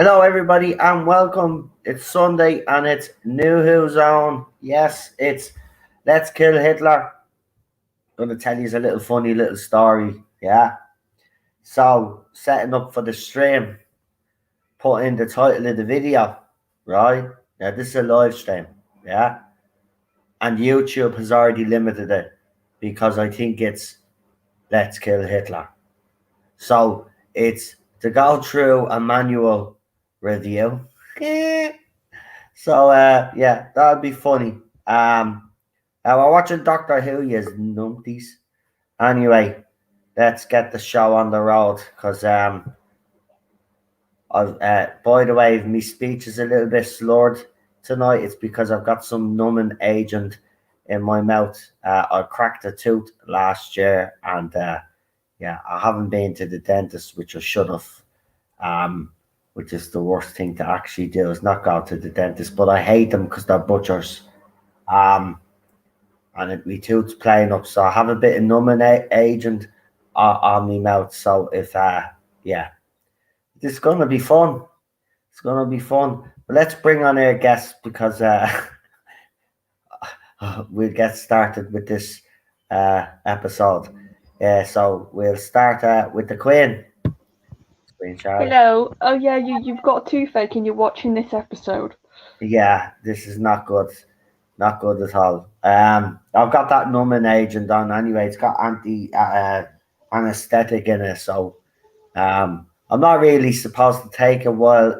Hello, everybody, and welcome. It's Sunday, and it's NuWhoZone. Yes, it's Let's Kill Hitler. I'm going to tell you a little funny little story. Yeah. So, setting up for the stream, put in the title of the video, right? Now, this is a live stream. Yeah. And YouTube has already limited it because I think it's Let's Kill Hitler. So, it's to go through a manual review. So yeah, that would be funny. We're watching Doctor Who, yes, numpties. Anyway, let's get the show on the road because by the way, if my speech is a little bit slurred tonight, it's because I've got some numbing agent in my mouth. I cracked a tooth last year, and yeah, I haven't been to the dentist, which I should have. Which is the worst thing to actually do, is not go to the dentist. But I hate them because they're butchers. And my tooth's playing up, so I have a bit of numbing agent on my mouth. So if yeah, it's gonna be fun. It's gonna be fun. But let's bring on our guests because we'll get started with this episode. So we'll start with the Queen. Hello. Oh yeah, you've got a toothache and you're watching this episode. Yeah, this is not good. Not good at all. I've got that numbing agent on anyway. It's got anesthetic in it, so I'm not really supposed to take it while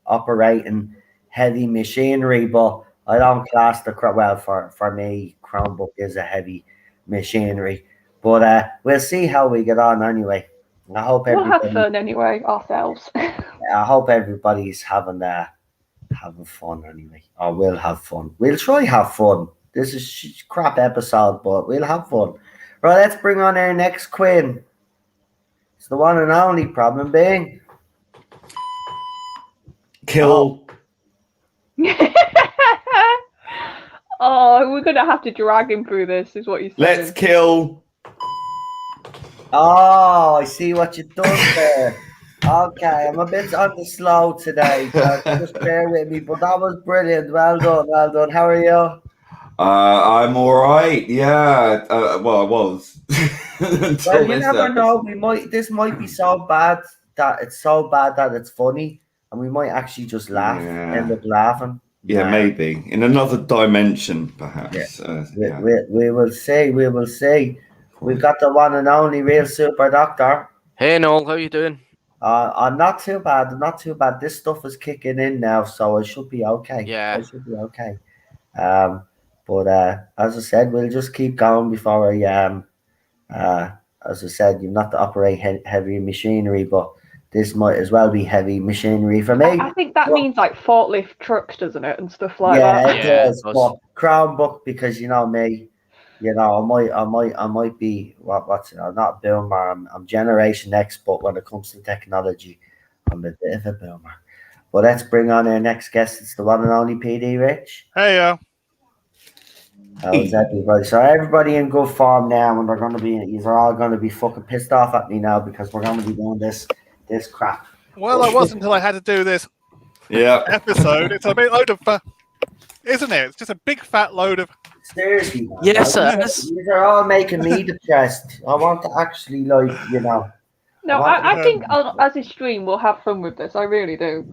operating heavy machinery, but I don't class the for me, Chromebook is a heavy machinery. But we'll see how we get on anyway. I hope we'll have fun anyway ourselves. I hope everybody's having fun anyway. Or we'll have fun. We'll try have fun. This is crap episode, but we'll have fun. Right, let's bring on our next Queen. It's the one and only, problem being kill. Oh, we're gonna have to drag him through this, is what you said. Let's kill. Oh, I see what you've done there. Okay, I'm a bit on the slow today, so just bear with me. But that was brilliant. Well done, well done. How are you? I'm all right. Yeah. Well, I was. Well, you never know. This might be so bad that it's funny, and we might actually just laugh, end up laughing. Yeah, maybe in another dimension, perhaps. Yeah. We will see. We will see. We've got the one and only real super doctor. Hey Noel, how you doing? I'm not too bad. I'm not too bad. This stuff is kicking in now, so I should be okay. Yeah, I should be okay. But as I said, we'll just keep going before I as I said, you're not to operate heavy machinery, but this might as well be heavy machinery for me. I think that means like forklift trucks, doesn't it, and stuff like that. Yeah, it does. But Chromebook, because you know me. You know, I might be I'm not a boomer. I'm Generation X, but when it comes to technology, I'm a bit of a boomer. But let's bring on our next guest. It's the one and only PD Rich. Hey, How's everybody? So everybody in good form now, and they're all gonna be fucking pissed off at me now because we're gonna be doing this crap. Well, I wasn't until I had to do this episode. It's a big load of isn't it? It's just a big fat load of. Seriously, man. Yes, these are all making me depressed. I want to actually, like, you know. No, I think as a stream we'll have fun with this. I really do.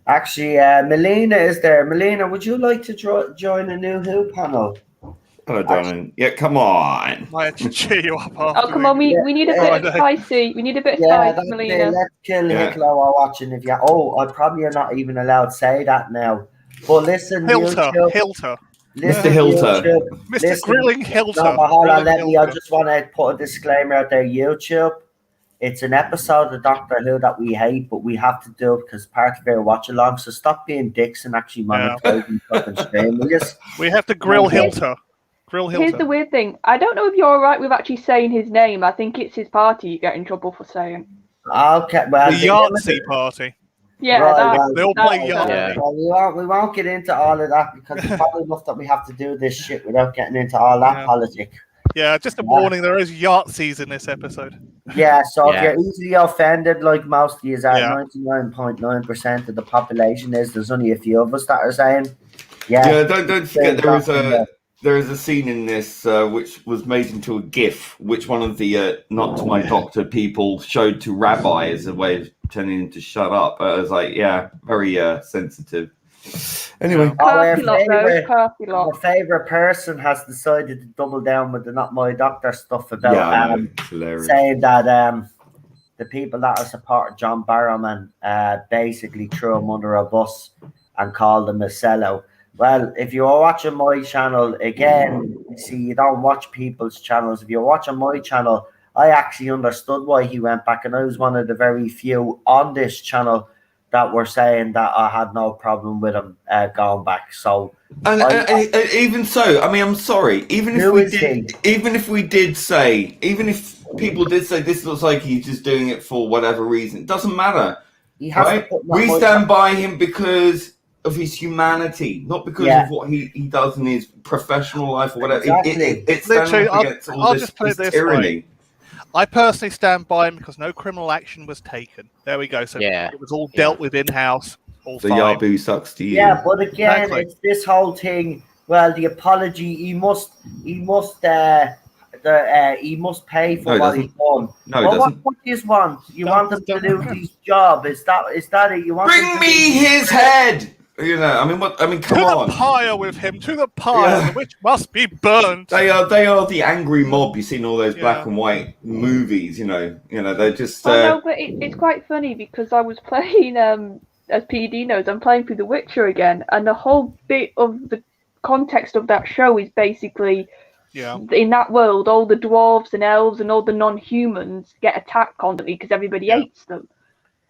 Actually, Melina is there. Melina, would you like to join a new Who panel? Hello, darling. Yeah, come on. I had to cheer you up after. Oh, come on. We need a bit of spicy. We need a bit of spice, Melina. Let's kill Hitler while watching. If you, I probably are not even allowed to say that now. But listen, Hilter. Mr. Hilter. Mr. Grilling Hilter. No, but hold on, I just want to put a disclaimer out there. YouTube, it's an episode of Doctor Who that we hate, but we have to do it because part of our watch along. So stop being dicks and actually monetize fucking stream. We have to grill Hilter. Here's the weird thing. I don't know if you're all right with actually saying his name. I think it's his party you get in trouble for saying. Okay, well, the Yahtzee party. Yeah, right, they all play Yahtzee. Well, we won't get into all of that because it's probably enough that we have to do this shit without getting into all that politics. Yeah, just a warning, there is Yahtzees in this episode. Yeah, so Yeah. if you're easily offended, like most of you, at Yeah. 99.9% of the population is, there's only a few of us that are saying, Yeah, don't forget there is a scene in this which was made into a GIF, which one of the not to my doctor people showed to Rabbi as a way of telling him to shut up. I was like, yeah, very sensitive. Anyway, our favorite person has decided to double down with the not my doctor stuff about saying that the people that are supporting John Barrowman basically threw him under a bus and called him a sellout. Well, if you're watching my channel, again, see, you don't watch people's channels. If you're watching my channel, I actually understood why he went back, and I was one of the very few on this channel that were saying that I had no problem with him going back. So, and even so, I mean, I'm sorry. Even if people did say this looks like he's just doing it for whatever reason, it doesn't matter. He has right? We stand by him because of his humanity, not because of what he does in his professional life or whatever. Exactly. It's literally, I'll just put it this tyranny. way. I personally stand by him because no criminal action was taken. There we go. So it was all dealt with in-house. All the fine. Yabu sucks to you. Yeah, but again, it's this whole thing. Well, the apology, he must pay for what he's done. No, he doesn't. What do you want? You want him to lose his job? Is that it? You want Bring me his head. You know, I mean, come on. To the pyre with him, to the pyre, which must be burnt. They are the angry mob. You've seen all those black and white movies, you know, they're just... No, but it's quite funny because I was playing, as PD knows, I'm playing through The Witcher again, and the whole bit of the context of that show is basically, in that world, all the dwarves and elves and all the non-humans get attacked constantly because everybody hates them.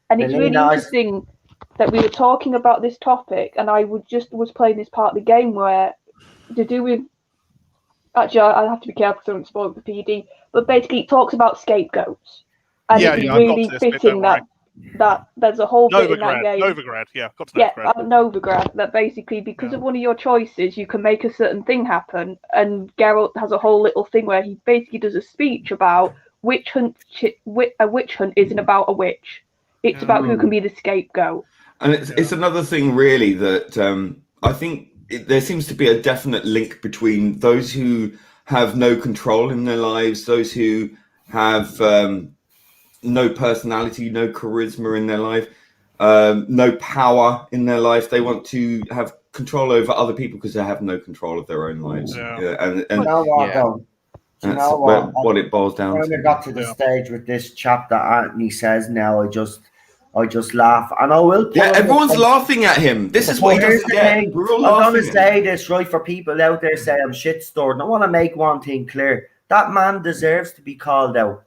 And it's really interesting that we were talking about this topic, and I was playing this part of the game where to do with. Actually, I have to be careful so I don't spoil the PD. But basically, it talks about scapegoats, and it's really fitting that there's a whole bit in that game. Novigrad, got to Novigrad. Novigrad. That basically, because of one of your choices, you can make a certain thing happen. And Geralt has a whole little thing where he basically does a speech about witch hunt. A witch hunt isn't about a witch. It's about who can be the scapegoat. And it's another thing, really, that I think there seems to be a definite link between those who have no control in their lives, those who have no personality, no charisma in their life, no power in their life. They want to have control over other people because they have no control of their own lives. And you know what, though? You know what it boils down to. When I got to the stage with this chap that Anthony says now, I just laugh, and I will. Everyone's laughing at him. This is what he doesn't get. We're all laughing. I'm going to say this right for people out there say I'm shit stored. I want to make one thing clear: that man deserves to be called out.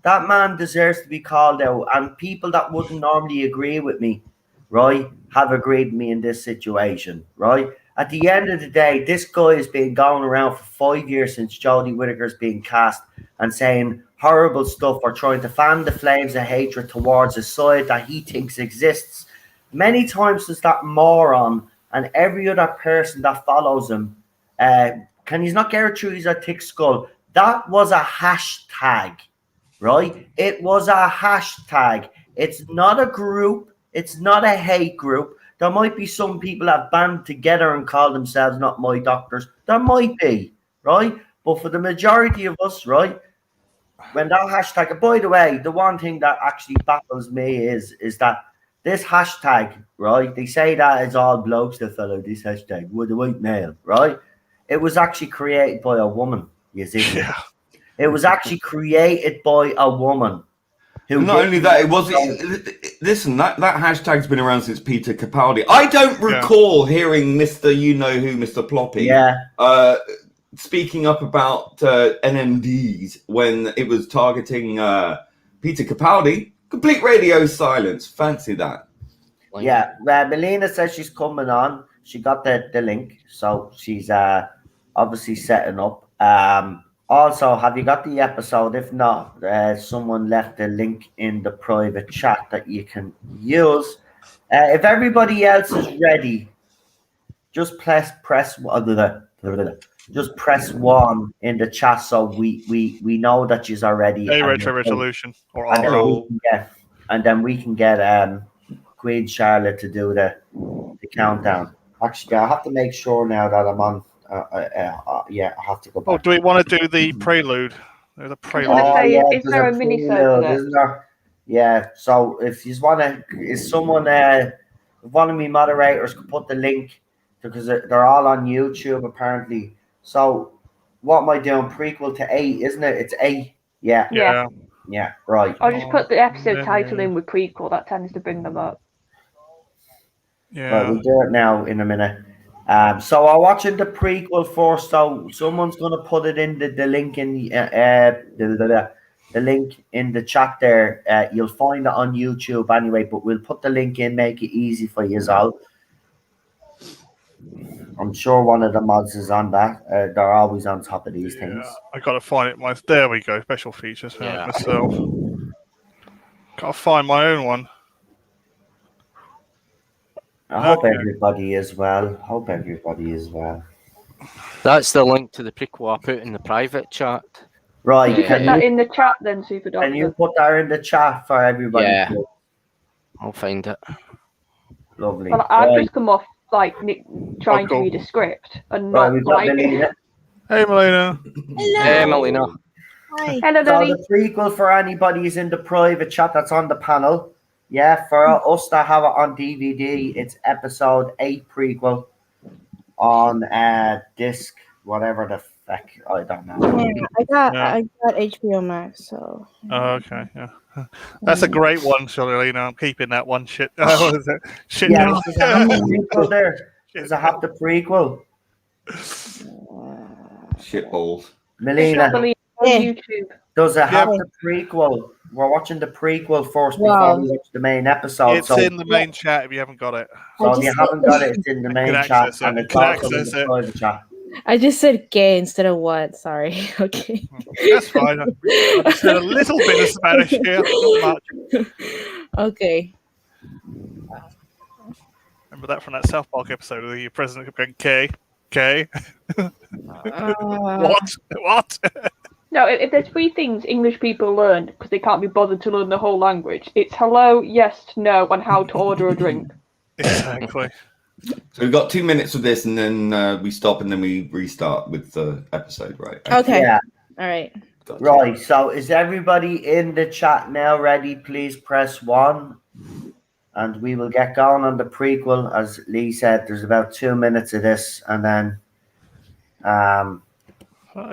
That man deserves to be called out, and people that wouldn't normally agree with me, right, have agreed with me in this situation, right. At the end of the day, this guy has been going around for 5 years since Jodie Whittaker's been cast and saying horrible stuff or trying to fan the flames of hatred towards a side that he thinks exists. Many times there's that moron and every other person that follows him. He's not get through his thick skull. That was a hashtag, right? It was a hashtag. It's not a group. It's not a hate group. There might be some people that band together and call themselves not my doctors. There might be, right? But for the majority of us, right, when that hashtag, by the way, the one thing that actually baffles me is that this hashtag, right, they say that it's all blokes that follow this hashtag with a white male, right? It was actually created by a woman, you see. Yeah. It was actually created by a woman. Not only that, it was. Listen, that hashtag's been around since Peter Capaldi. I don't recall hearing Mr. You Know Who, Mr. Ploppy, speaking up about NMDs when it was targeting Peter Capaldi. Complete radio silence. Fancy that. Yeah, Melina says she's coming on. She got the link, so she's obviously setting up. Also, have you got the episode? If not, someone left the link in the private chat that you can use. If everybody else is ready, just press just press 1 in the chat so we know that you're already. A retro resolution or RO. And then we can get Queen Charlotte to do the countdown. Actually, I have to make sure now that I'm on. I have to go back. Oh, do we want to do the prelude? There's a prelude. Is there a mini-sode for isn't there? Yeah. So if you want to, is someone one of me moderators could put the link because they're all on YouTube apparently. So what am I doing? Prequel to 8, isn't it? It's 8. Yeah. Yeah. Right. I'll just put the episode title in with prequel. That tends to bring them up. Yeah. Right, we'll do it now in a minute. So I'm watching the prequel first. So someone's gonna put it in the link in the link in the chat there. You'll find it on YouTube anyway, but we'll put the link in, make it easy for you all. I'm sure one of the mods is on that. They're always on top of these things. I gotta find it. There we go. Special features. Myself. Gotta find my own one. I hope everybody is well. That's the link to the prequel I put in the private chat. Right. Can you put that in the chat then, Super Doctor? Can you put that in the chat for everybody? Yeah. I'll find it. Lovely. Well, I've just come off trying to read a script and not like it. Hey, Melina. Hello. Hey, Melina. Hi. Hello, So Lily. the prequel for anybody who's in the private chat that's on the panel. Yeah, for us that have it on DVD, it's episode 8 prequel on disc, whatever the fuck, I don't know. Yeah, I got HBO Max, so. Oh, okay, yeah. That's a great one, Shalina. I'm keeping that one. Shit. What is it? Shit. Yeah, does it have the prequel there? Does it have the prequel? Shitballs. Melina, on YouTube. Does it have the prequel? We're watching the prequel first before we watch the main episode. It's in the main chat if you haven't got it. So if you haven't got it, it's in the main chat and it's also in the private chat. I just said gay instead of what? Sorry. Okay. That's fine. I said a little bit of Spanish here, not much. Okay. Remember that from that South Park episode of the president going K? What? No, if there's 3 things English people learn because they can't be bothered to learn the whole language, it's hello, yes, no, and how to order a drink. Exactly. So we've got 2 minutes of this, and then we stop, and then we restart with the episode, right? Okay. Yeah. All right. Gotcha. Right. So is everybody in the chat now ready? Please press 1. And we will get going on the prequel. As Lee said, there's about 2 minutes of this, and then we'll go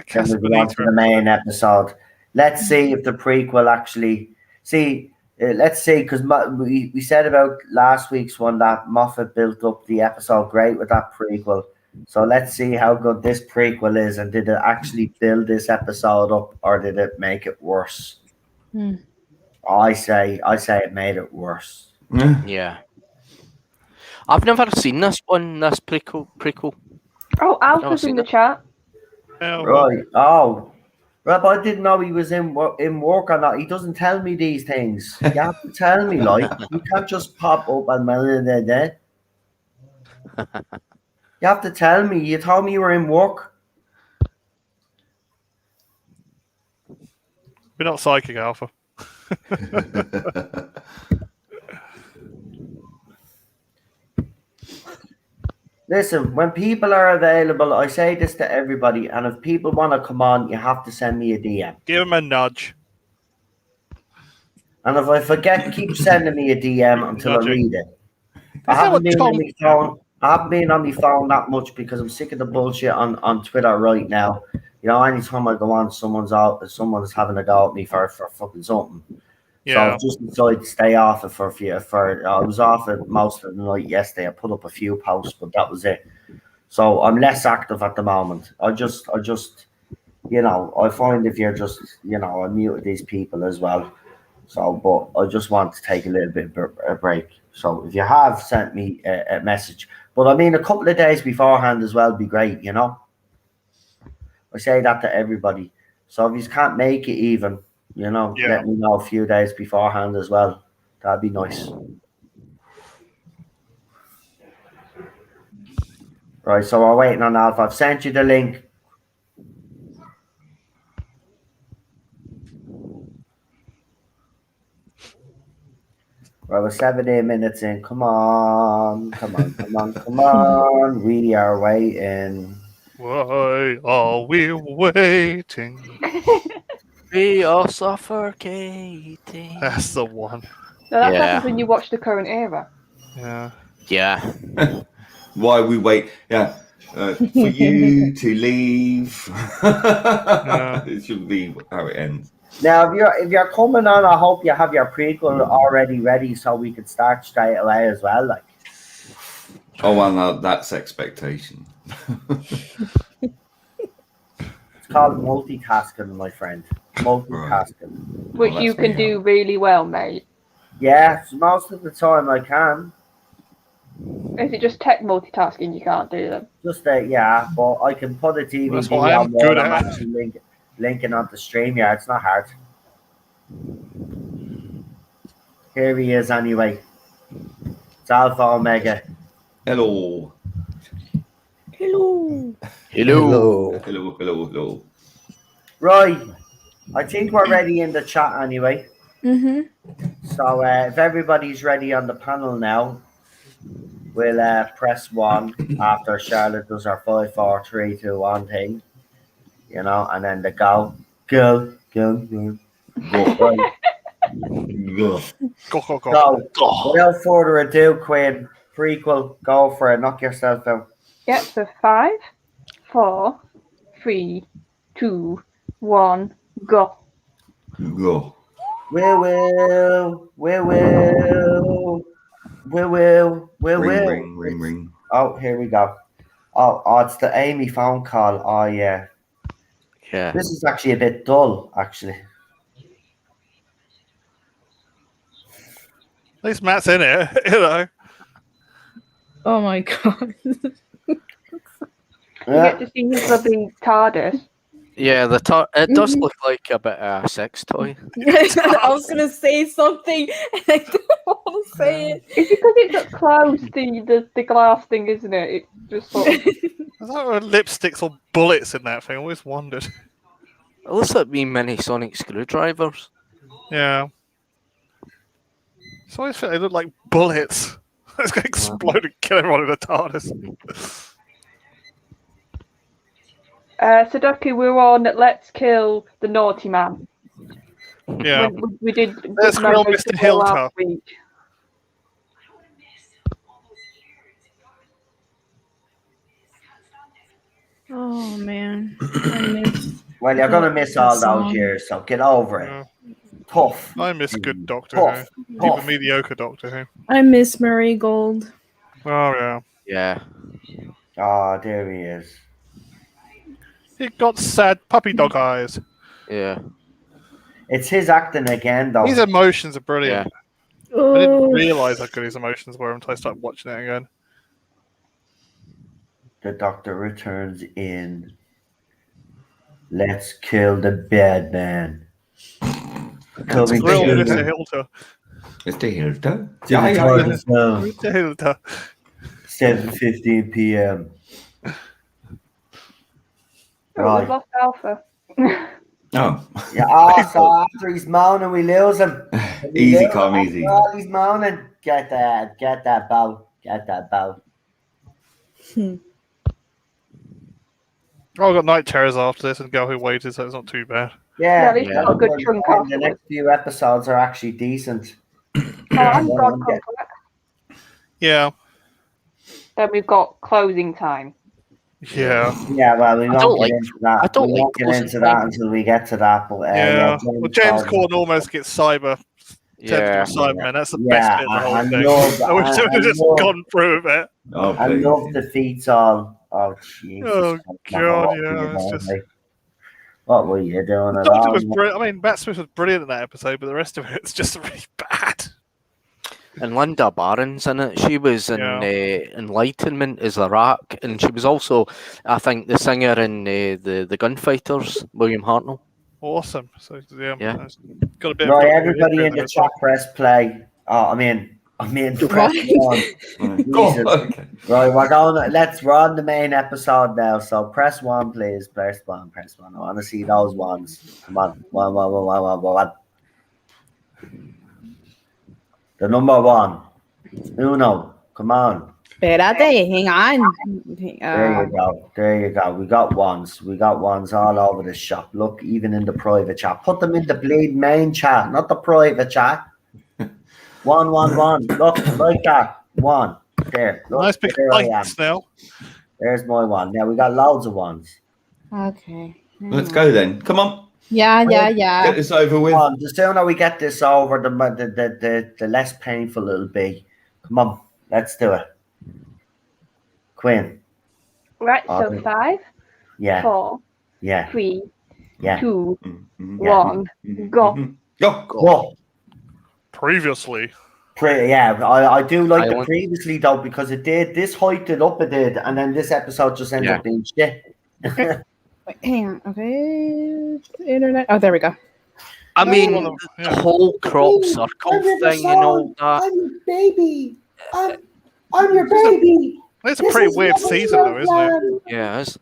on to the main episode. Let's see if the prequel actually let's see, because we said about last week's one that Moffat built up the episode great with that prequel. So let's see how good this prequel is, and did it actually build this episode up, or did it make it worse? I say it made it worse. Yeah. I've never seen this prequel. Oh, Alpha's in the chat. Right. Oh. Right, but I didn't know he was in work or not. He doesn't tell me these things. You have to tell me, like, you can't just pop up and you have to tell me. You told me you were in work. We're not psychic, Alpha. Listen, when people are available, I say this to everybody, and if people want to come on, you have to send me a DM. Give them a nudge. And if I forget, keep sending me a DM until I read it. I haven't been on my phone that much because I'm sick of the bullshit on Twitter right now. You know, anytime I go on, someone's having a go at me for fucking something. Yeah. So I've just decided to stay off it for a few. I was off it most of the night yesterday. I put up a few posts, but that was it. So I'm less active at the moment. I just, you know, I find if you're just, you know, I muted these people as well. So, but I just want to take a little bit of a break. So if you have sent me a message, but I mean, a couple of days beforehand as well would be great, you know. I say that to everybody. So if you can't make it even, you know, let me know a few days beforehand as well. That'd be nice. Right, so we're waiting on Alpha. I've sent you the link. Well, we're 17 minutes in. Come on. Come on. We are waiting. Why are we waiting? We are suffocating. That's the one. No, that Yeah. happens when you watch the current era. Yeah. Yeah. Why we wait? Yeah. For you to leave. It should be how it ends. Now, if you're coming on, I hope you have your prequel already ready so we can start straight away as well. Like, Oh well, no, that's expectation. it's called multitasking, my friend. Multitasking. Which Well, you that's can me, do really well, mate. Yeah, most of the time I can. Is it just tech multitasking you can't do them? Just yeah, but I can put a DVD That's what I am on good while I'm at. actually linking onto StreamYard. It's not hard. Here he is anyway. It's Alpha Omega. Hello. Hello. Hello. Right. I think we're ready in the chat anyway. Mm-hmm. So if everybody's ready on the panel now, we'll press 1 after Charlotte does her 5, 4, 3, 2, 1 thing. You know, and then the go. Right. Go. Go. So, without further ado, Quinn, prequel, go for it. Knock yourself out. Yep, so 5, 4, 3, 2, 1, go. Go. We will. Ring. Oh, here we go. Oh, it's the Amy phone call. Oh, yeah. Yeah. This is actually a bit dull, actually. At least Matt's in it, you know. Oh my god. You get to see his lovely TARDIS. Yeah, it does look like a bit of a sex toy. I was gonna say something and I don't want to say it. It's because it's up close to the glass thing, isn't it? It just sort of... I thought there were lipsticks or bullets in that thing. I always wondered. It looks like wee mini sonic screwdrivers. Yeah. So I always felt they look like bullets. It's going to explode and kill everyone in the TARDIS. Sudoku, we're on Let's Kill the Naughty Man. Yeah. We did Let's kill Mr. Mr. Hilter. last week. Oh man. I miss Well, you're going to miss all those years, so get over it. Yeah. Tough. I miss good Doctor Tough. Who. Even mediocre Doctor Who. I miss Murray Gold. Oh, yeah. Yeah. Oh, there he is. He got sad puppy dog eyes. Yeah. It's his acting again, though. His emotions are brilliant. Yeah. I didn't Oh, realise how good his emotions were until I started watching it again. The Doctor returns in. Let's kill the bad man. Kill the Real killer. Mr. Hilter. Mr. Hilda? To the target zone. Mr. Hilter. 7:15 p.m. Oh, Right. we've lost Alpha. Oh. Yeah, so after he's moaning, we lose him. Easy, calm, easy. Oh, he's moaning. Get that bow. Oh, I've got night terrors after this and Girl Who Waited, so it's not too bad. Yeah, at least got a good chunk and the afterwards. next few episodes are actually decent. Oh, and Yeah. God Complex. Yeah. Then we've got closing time. Yeah. Yeah, well, we won't like- get into that. I don't we like won't get closing into time. that until we get to that. But Yeah. Well, James Corden- Corden almost gets cyber. Yeah. Cyberman. That's the Yeah, best bit of the whole I thing. love- I wish they would have just love- gone through with it. Oh, I please. love defeats all. Oh, Jesus. Oh, Christ, God, what yeah, were you it's doing, just- mate? What were you doing at Doctor all? was brilliant. I mean, Matt Smith was brilliant in that episode, but the rest of it's just really bad. And Linda Barron's in it. She was in Enlightenment as the Rock, and she was also, I think, the singer in the Gunfighters, William Hartnell. Awesome. So yeah. Yeah. Got a bit Right, of everybody in the chat, press play. Oh, I mean, press one. Go. Jesus. Okay. Right, we're on the main episode now, so press one, please. Press one. I want to see those ones. Come on. One. The number one. Uno. Come on. Espérate, hang on. There you go. There you go. We got ones. We got ones all over the shop. Look, even in the private chat. Put them in the bleed main chat, not the private chat. 1, 1, 1. Look, like that. 1. There. Look, Nice big there I am. bites now. There's my one. Now we got loads of ones. Okay. Let's go then. Come on. Yeah. Get this over with. Come on, the sooner we get this over, the less painful it'll be. Come on, let's do it. Quinn. Right, so 5, Yeah. 4, Yeah. 3, Yeah. 2, Mhm. 1, go. Mhm. Go. Whoa. Previously. I do like the Island. previously though, because this hyped it up a bit, and then this episode just ended up being shit. Wait, hang on. Okay. Internet. Oh, there we go. I mean, Yeah. the whole crop circle thing and all that. I'm your baby. I'm your baby. It's a pretty weird season, though, isn't it? Yeah, it's,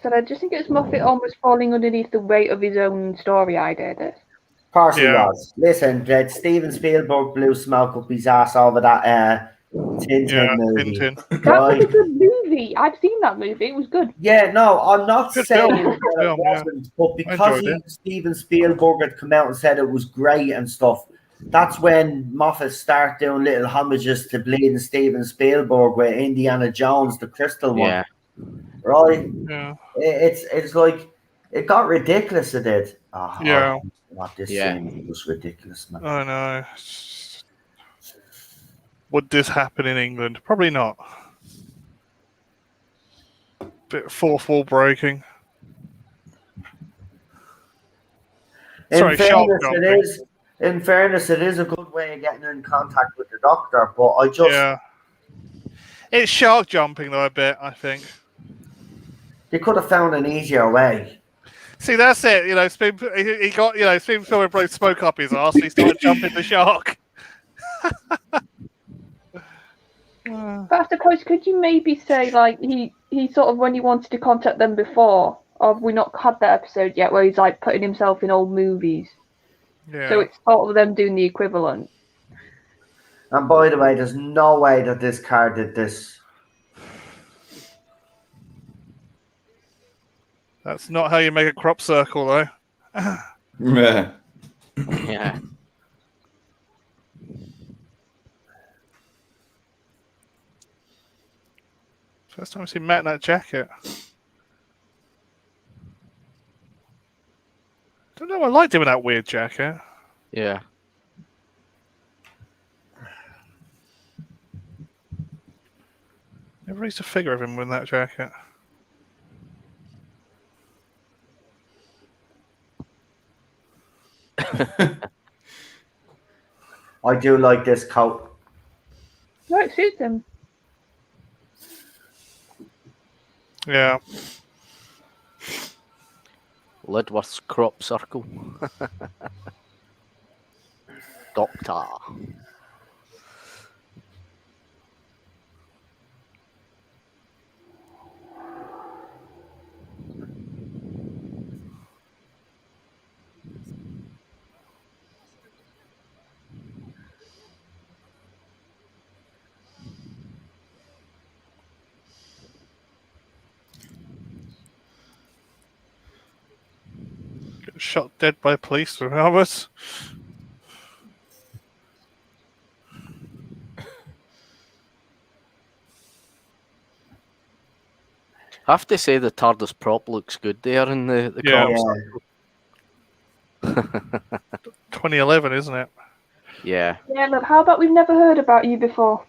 So I just think it's Moffat almost falling underneath the weight of his own story idea. This. Of course he Yeah. was. Listen, Steven Spielberg blew smoke up his ass over that Tintin Yeah, movie. Tintin. That was Right? a good movie. I've seen that movie. It was good. Yeah, no, I'm not Good saying film, that good film, it yeah. wasn't, but because enjoyed Steven Spielberg had come out and said it was great and stuff, that's when Moffat start doing little homages to bleeding Steven Spielberg with Indiana Jones, the Crystal one, yeah. right? Yeah. It's like it got ridiculous. It did. Oh, Yeah. This Yeah. scene was ridiculous, man. I know. Would this happen in England? Probably not. Bit of fourth wall breaking. Sorry, sharp jumping. In fairness, it is a good way of getting in contact with the doctor, but I just Yeah. It's shark jumping though a bit, I think. they could have found an easier way. See, that's it. You know, he got, you know, Steven Spielberg blew smoke up his arse and he started jumping the shark. But I suppose could you maybe say like he sort of when he wanted to contact them before, or have we not had that episode yet where he's like putting himself in old movies? Yeah. So it's sort of them doing the equivalent. And by the way, there's no way that this car did this. That's not how you make a crop circle, though. Yeah. Yeah. First time I've seen Matt in that jacket. Don't know. I liked him in that weird jacket. Yeah. Never used to figure of him in that jacket. I do like this coat. No, it suits him. Yeah. Lidworth's crop circle. Doctor. Get shot dead by police with helmets. I have to say the TARDIS prop looks good there in the Yeah. crop circle. 2011, isn't it? Yeah. Yeah, look, how about we've never heard about you before?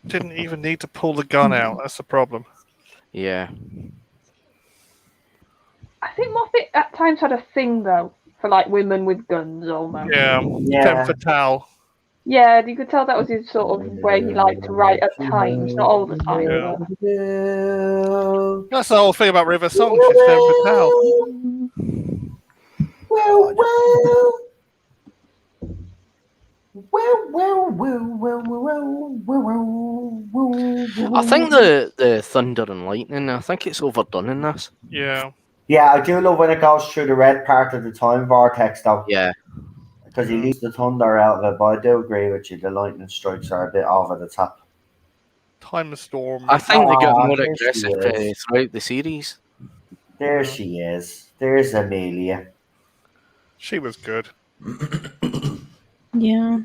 Didn't even need to pull the gun out. That's the problem. Yeah. I think Moffat at times had a thing though for like women with guns almost. Yeah. Femme fatale. Yeah, you could tell that was his sort of way he liked to write at times, not all the time. Yeah. But... That's the whole thing about River Song. She's femme fatale. I think the thunder and lightning, I think it's overdone in this. Yeah. Yeah, I do love when it goes through the red part of the time vortex, though. Yeah. Because he leaves the thunder out of it, but I do agree with you. The lightning strikes are a bit over the top. Time of Storm. I think they get more there she aggressive is. throughout the series. There she is. There's Amelia. She was good. Yeah.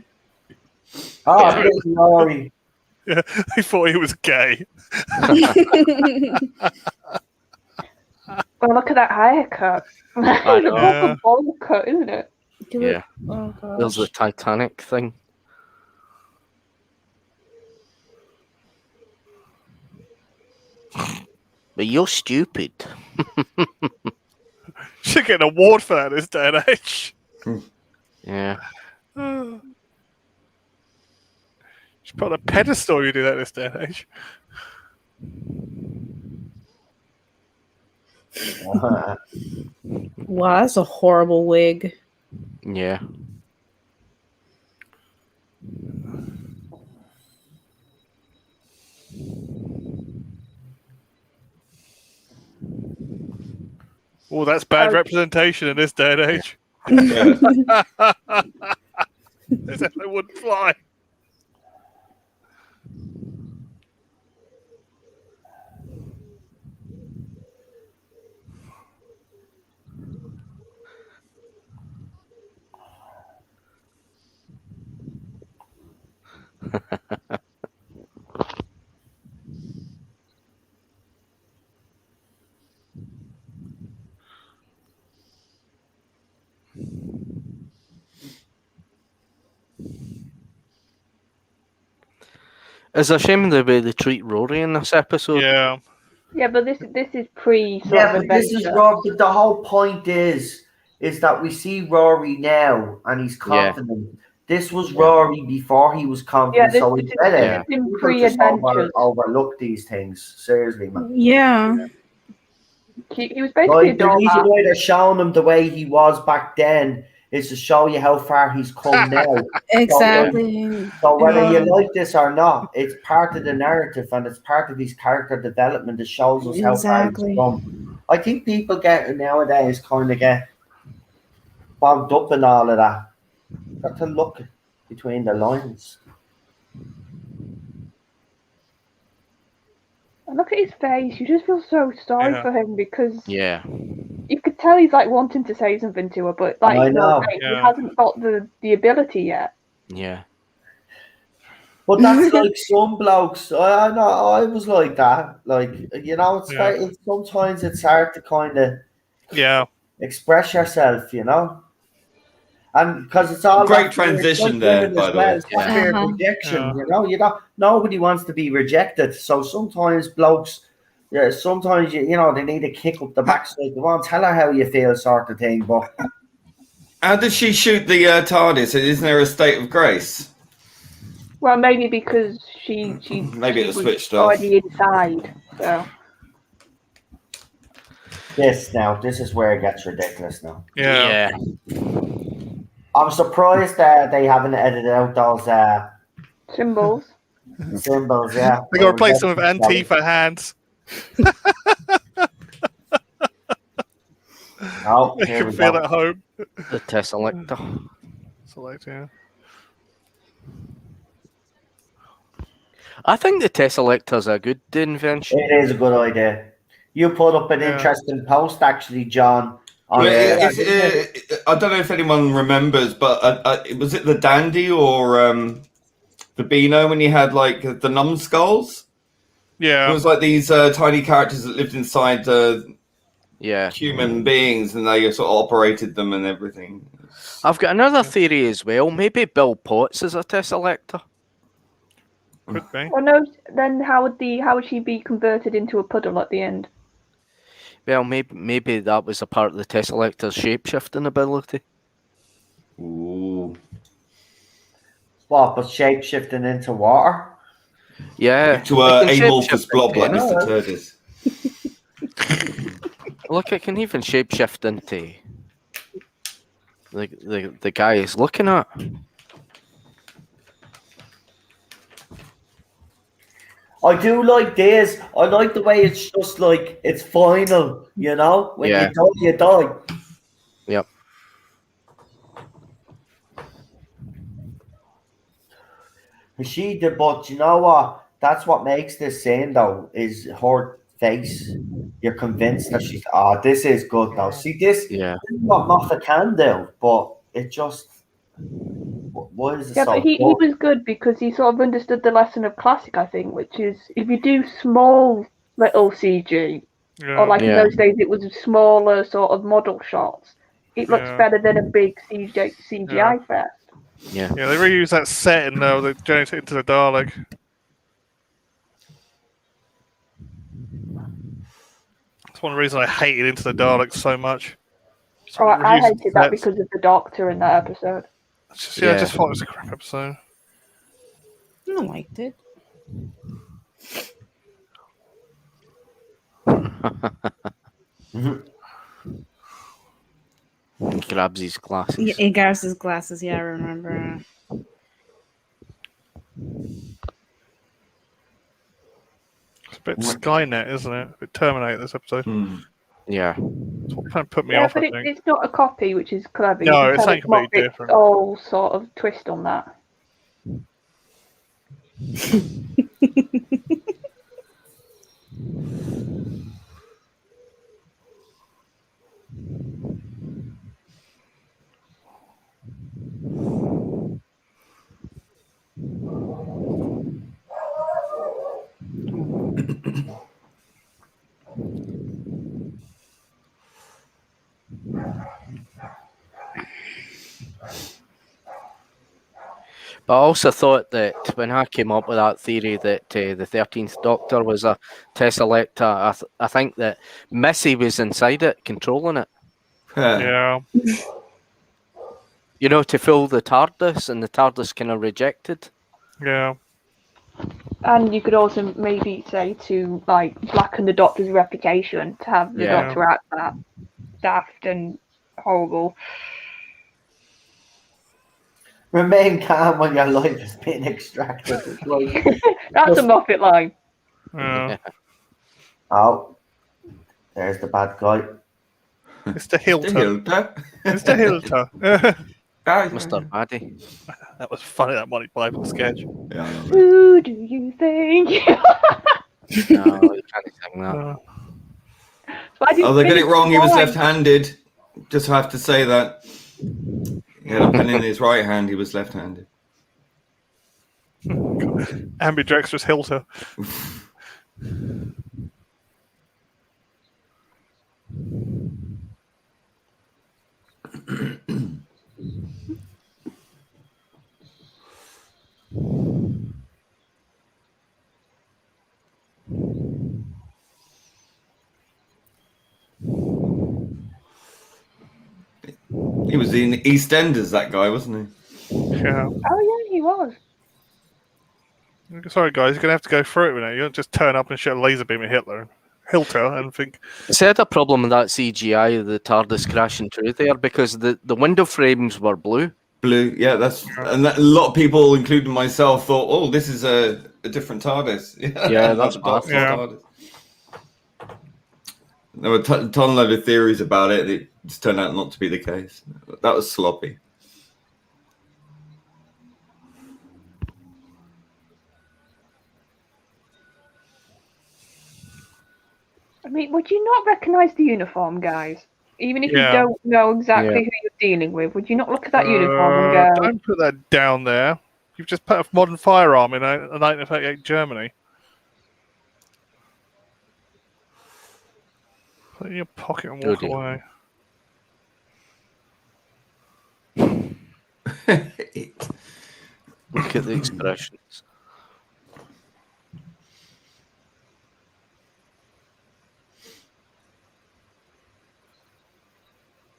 Oh, Yeah. there's Laurie. Yeah, I thought he was gay. Well, look at that haircut. I It's a know. proper bowl cut, isn't it? Yeah. Oh There's the gosh. Titanic thing. But you're stupid. Should get an award for that this day and age. Yeah. Should put on a pedestal you do that this day and age. Wow, that's a horrible wig. Yeah. Oh, that's bad representation in this day and age. As if they wouldn't fly. It's a shame the way they treat Rory in this episode. Yeah. Yeah, but this is pre sort Yeah, of but this is adventure. Rob. But the whole point is that we see Rory now, and he's confident. This was Rory before he was confident, Yeah, so this he is said it. in People just pre-adventures. overlook these things. Seriously, man. Yeah. He was basically a Like, the reason doormat. why they're showing him the way he was back then is to show you how far he's come now. Exactly. So whether you Yeah. like this or not, it's part of the narrative and it's part of his character development that shows us how far Exactly. he's come. I think people nowadays kind of get bogged up in all of that. Got to look between the lines. And look at his face. You just feel so sorry Yeah. for him because Yeah. you could tell he's like wanting to say something to her, but like I you're know. saying, he Yeah. hasn't got the ability yet. Yeah. But that's like some blokes. I know. I was like that. Like, you know, it's sometimes it's hard to kind of express yourself, you know. And because it's all Great about transition like there, women by as the well. way. It's that fear of rejection, you know. Nobody wants to be rejected. So sometimes blokes, sometimes you know they need a kick up the backside. They won't tell her how you feel, sort of thing. But how did she shoot the TARDIS? Isn't there a state of grace? Well, maybe because she Maybe it was was switched off. already inside. So this is where it gets ridiculous now. Yeah. I'm surprised that they haven't edited out those symbols. symbols. Yeah, They got to replace them with Antifa hands. Oh, They here can we feel go. at home. The Tesselector. Select, yeah. I think the Tesselector's a good invention. It is a good idea. You put up an interesting post, actually, John. I don't know if anyone remembers, but was it the Dandy or the Beano when you had like the numbskulls? Yeah. It was like these tiny characters that lived inside human beings, and they sort of operated them and everything. I've got another theory as well. Maybe Bill Potts is a Tesselector. Could be. Well, no. Then how would she be converted into a puddle at the end? Well, maybe that was a part of the Tesselector's shapeshifting ability. Ooh. What, but shape shifting into water? Yeah. To an amorphous blob like Mr. Turdis. Look, it can even shapeshift into the guy is looking at. I do like this. I like the way it's just like it's final, you know? When Yeah. you die, you die. Yep. She did, but you know what? That's what makes this scene though, is her face. You're convinced that she's this is good though. See this Yeah. is what Moffat can do, but it just why is it Yeah, so but he good? was good because he sort of understood the lesson of classic, I think, which is if you do small little CG, or like in Yeah. those days it was smaller sort of model shots, it looks better than a big CGI fest. Yeah. Yeah, they reuse that set in the journey into the Dalek. That's one reason I hated Into the Dalek so much. Oh, I Reusing hated that sets. because of the Doctor in that episode. I just thought it was a crap episode. I liked it. He grabs his glasses. Yeah, he grabs his glasses. Yeah, I remember. It's a bit Skynet, isn't it? A bit Terminator, this episode. Yeah. That's what kind of put me Yeah, off, but I think. it's not a copy, which is clever. No, You it's can something tell completely Moffat's different. whole sort of twist on that. But I also thought that when I came up with that theory that the 13th Doctor was a Tesselecta, I think that Missy was inside it, controlling it. Yeah. You know, to fill the TARDIS, and the TARDIS kind of rejected. Yeah. And you could also maybe say to like blacken the Doctor's reputation to have the Doctor act that daft and horrible. Remain calm when your life is being extracted. That's a Moffat line. Yeah. Oh, there's the bad guy. Mr. Hilton. Mr. Hilton. Mr. Paddy. That was funny, that Monty Python sketch. Yeah, Who do you think? No, you can't sing that. Oh, they got it wrong. He was left-handed. Just have to say that. He had a pen in his right hand. He was left-handed. Ambidextrous Hilter. He was in EastEnders, that guy, wasn't he? Yeah. Oh yeah, he was. Sorry, guys, you're going to have to go through it with it. You don't just turn up and shoot a laser beam at Hilter and think... See, I had a problem with that CGI, the TARDIS crashing through there, because the window frames were blue. Blue, yeah, and a lot of people, including myself, thought, "Oh, this is a different TARDIS." Yeah, that's Doctor's TARDIS. There were a ton load of theories about it. It just turned out not to be the case. That was sloppy. I mean, would you not recognise the uniform, guys? Even if you don't know exactly who you're dealing with, would you not look at that uniform and go... Don't put that down there. You've just put a modern firearm in 1938 Germany. Put it in your pocket and walk away. Look at the expressions.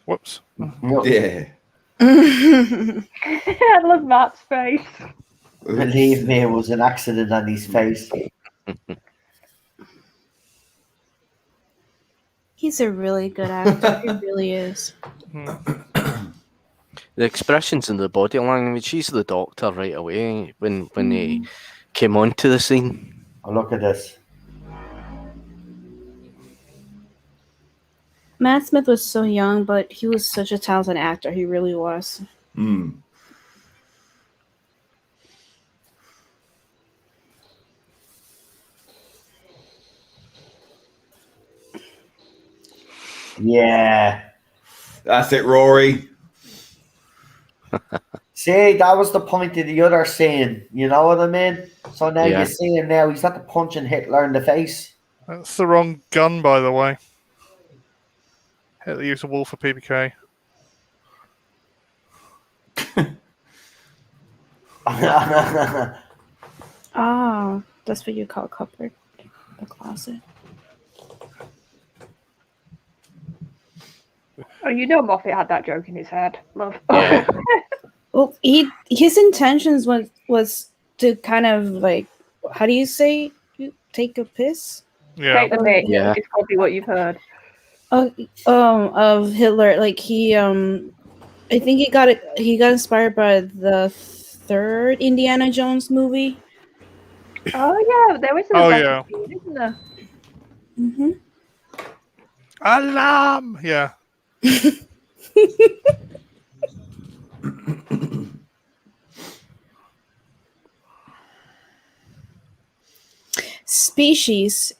Whoops. Yeah. I love Matt's face. Believe me, it was an accident on his face. He's a really good actor. He really is. The expressions in the body language. She's the doctor right away when he came onto the scene. Oh, look at this. Matt Smith was so young, but he was such a talented actor. He really was. Yeah. That's it, Rory. See, that was the point of the other scene. You know what I mean? So now you see him now. He's not punching Hitler in the face. That's the wrong gun, by the way. Hitler used a wall for PPK. Oh, that's what you call cupboard. The closet. Oh, you know Moffat had that joke in his head. Love. Yeah. Well, his intentions was to kind of like, how do you say, you take a piss? Yeah. Take the mic. Yeah. It's probably what you've heard. Of Hitler. Like he I think he got inspired by the third Indiana Jones movie. Oh yeah, there is a yeah. scene, isn't there? Mm-hmm. Alarm! Yeah. Species.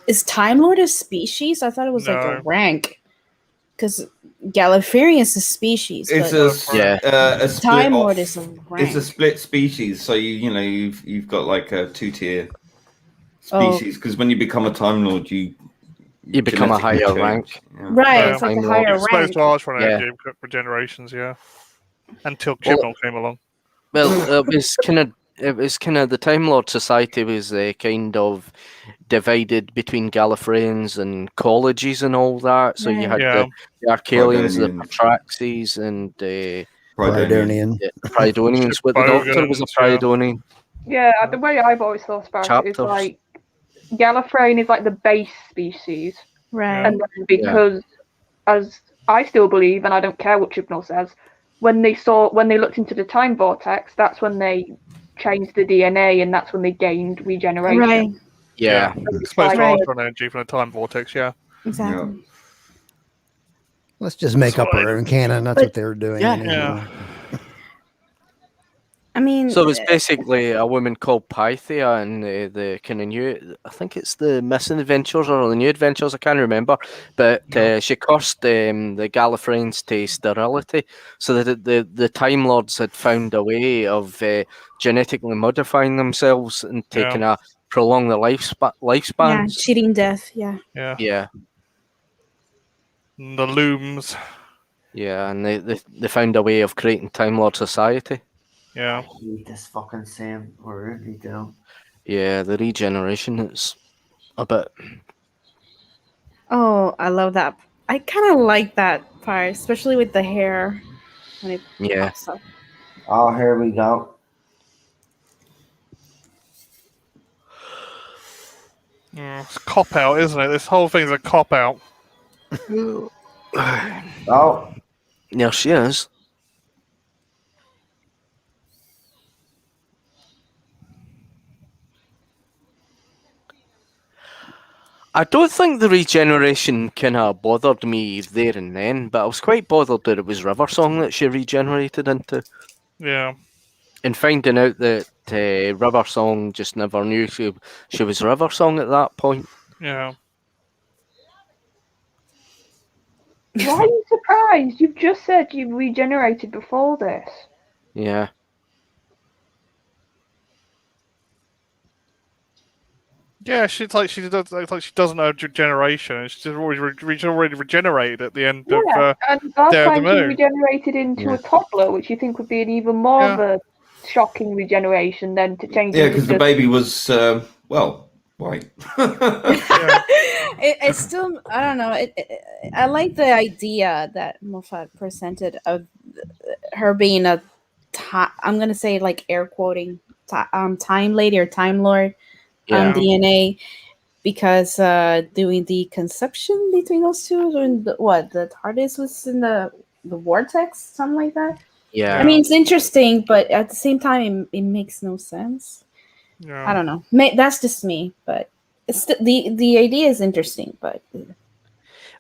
Is Time Lord a species? I thought it was like a rank. Because Gallifreyan is a species. It's but a split Time off. Lord is a rank. It's a split species, so you've got like a 2-tier species. Because when you become a Time Lord, you become a higher genetically rank. change. Yeah. Right, it's like a higher You're supposed rank. to ask for energy for generations, yeah. Until Chibnall came along. Well, it was kind of the Time Lord Society was kind of divided between Gallifreyans and colleges and all that. So you had the Archelians, the Patraxes, and Prydonian. Prydonians. But the Doctor was a Prydonian. Yeah, the way I've always thought about it is like Gallifreyan is like the base species, right? And then because, as I still believe, and I don't care what Chibnall says, when they looked into the time vortex, that's when they changed the DNA, and that's when they gained regeneration. Right. Yeah. It's supposed to ask for energy from the time vortex, yeah. Exactly. Yeah. Let's just make up our own canon. That's what they were doing. Yeah. I mean, so it's basically a woman called Pythia in the kind of new, I think it's the Missing Adventures or the New Adventures, I can't remember, but she cursed the Gallifreyans to sterility, so that the Time Lords had found a way of genetically modifying themselves and taking a prolong their lifespans. Yeah, cheating death. Yeah. Yeah. The looms. Yeah, and they found a way of creating Time Lord society. Yeah. I hate this fucking scene. I really do. Yeah, the regeneration is a bit. Oh, I love that. I kind of like that part, especially with the hair when it pops up. Oh, here we go. It's a cop out, isn't it? This whole thing's a cop out. Oh. There she is. I don't think the regeneration kind of bothered me there and then, but I was quite bothered that it was River Song that she regenerated into. Yeah. And finding out that River Song just never knew she was River Song at that point. Yeah. Why are you surprised? You've just said you regenerated before this. Yeah. Yeah, she doesn't know regeneration. She's already regenerated at the end of and last Day of the time she Moon. regenerated into a toddler, which you think would be an even more of a shocking regeneration than to change. Yeah, because the baby was white. It's still, I don't know. I like the idea that Moffat presented of her being a I'm gonna say like air quoting time lady or time lord DNA, because doing the conception between those two, and the TARDIS was in the the vortex, something like that. Yeah. I mean, it's interesting, but at the same time, it makes no sense. Yeah. I don't know. That's just me, but it's the idea is interesting. But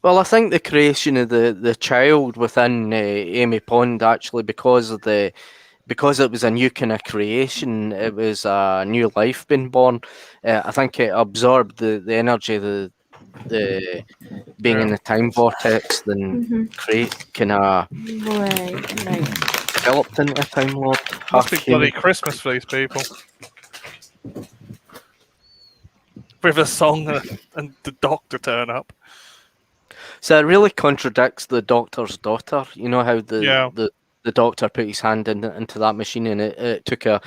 Well, I think the creation of the child within Amy Pond, actually, because it was a new kind of creation, it was a new life being born. I think it absorbed the energy, the being in the time vortex, then create kind of right. developed into a Time Lord. Must be bloody Christmas for these people. With a song and the Doctor turn up. So it really contradicts the Doctor's daughter. You know how the Doctor put his hand into that machine and it took a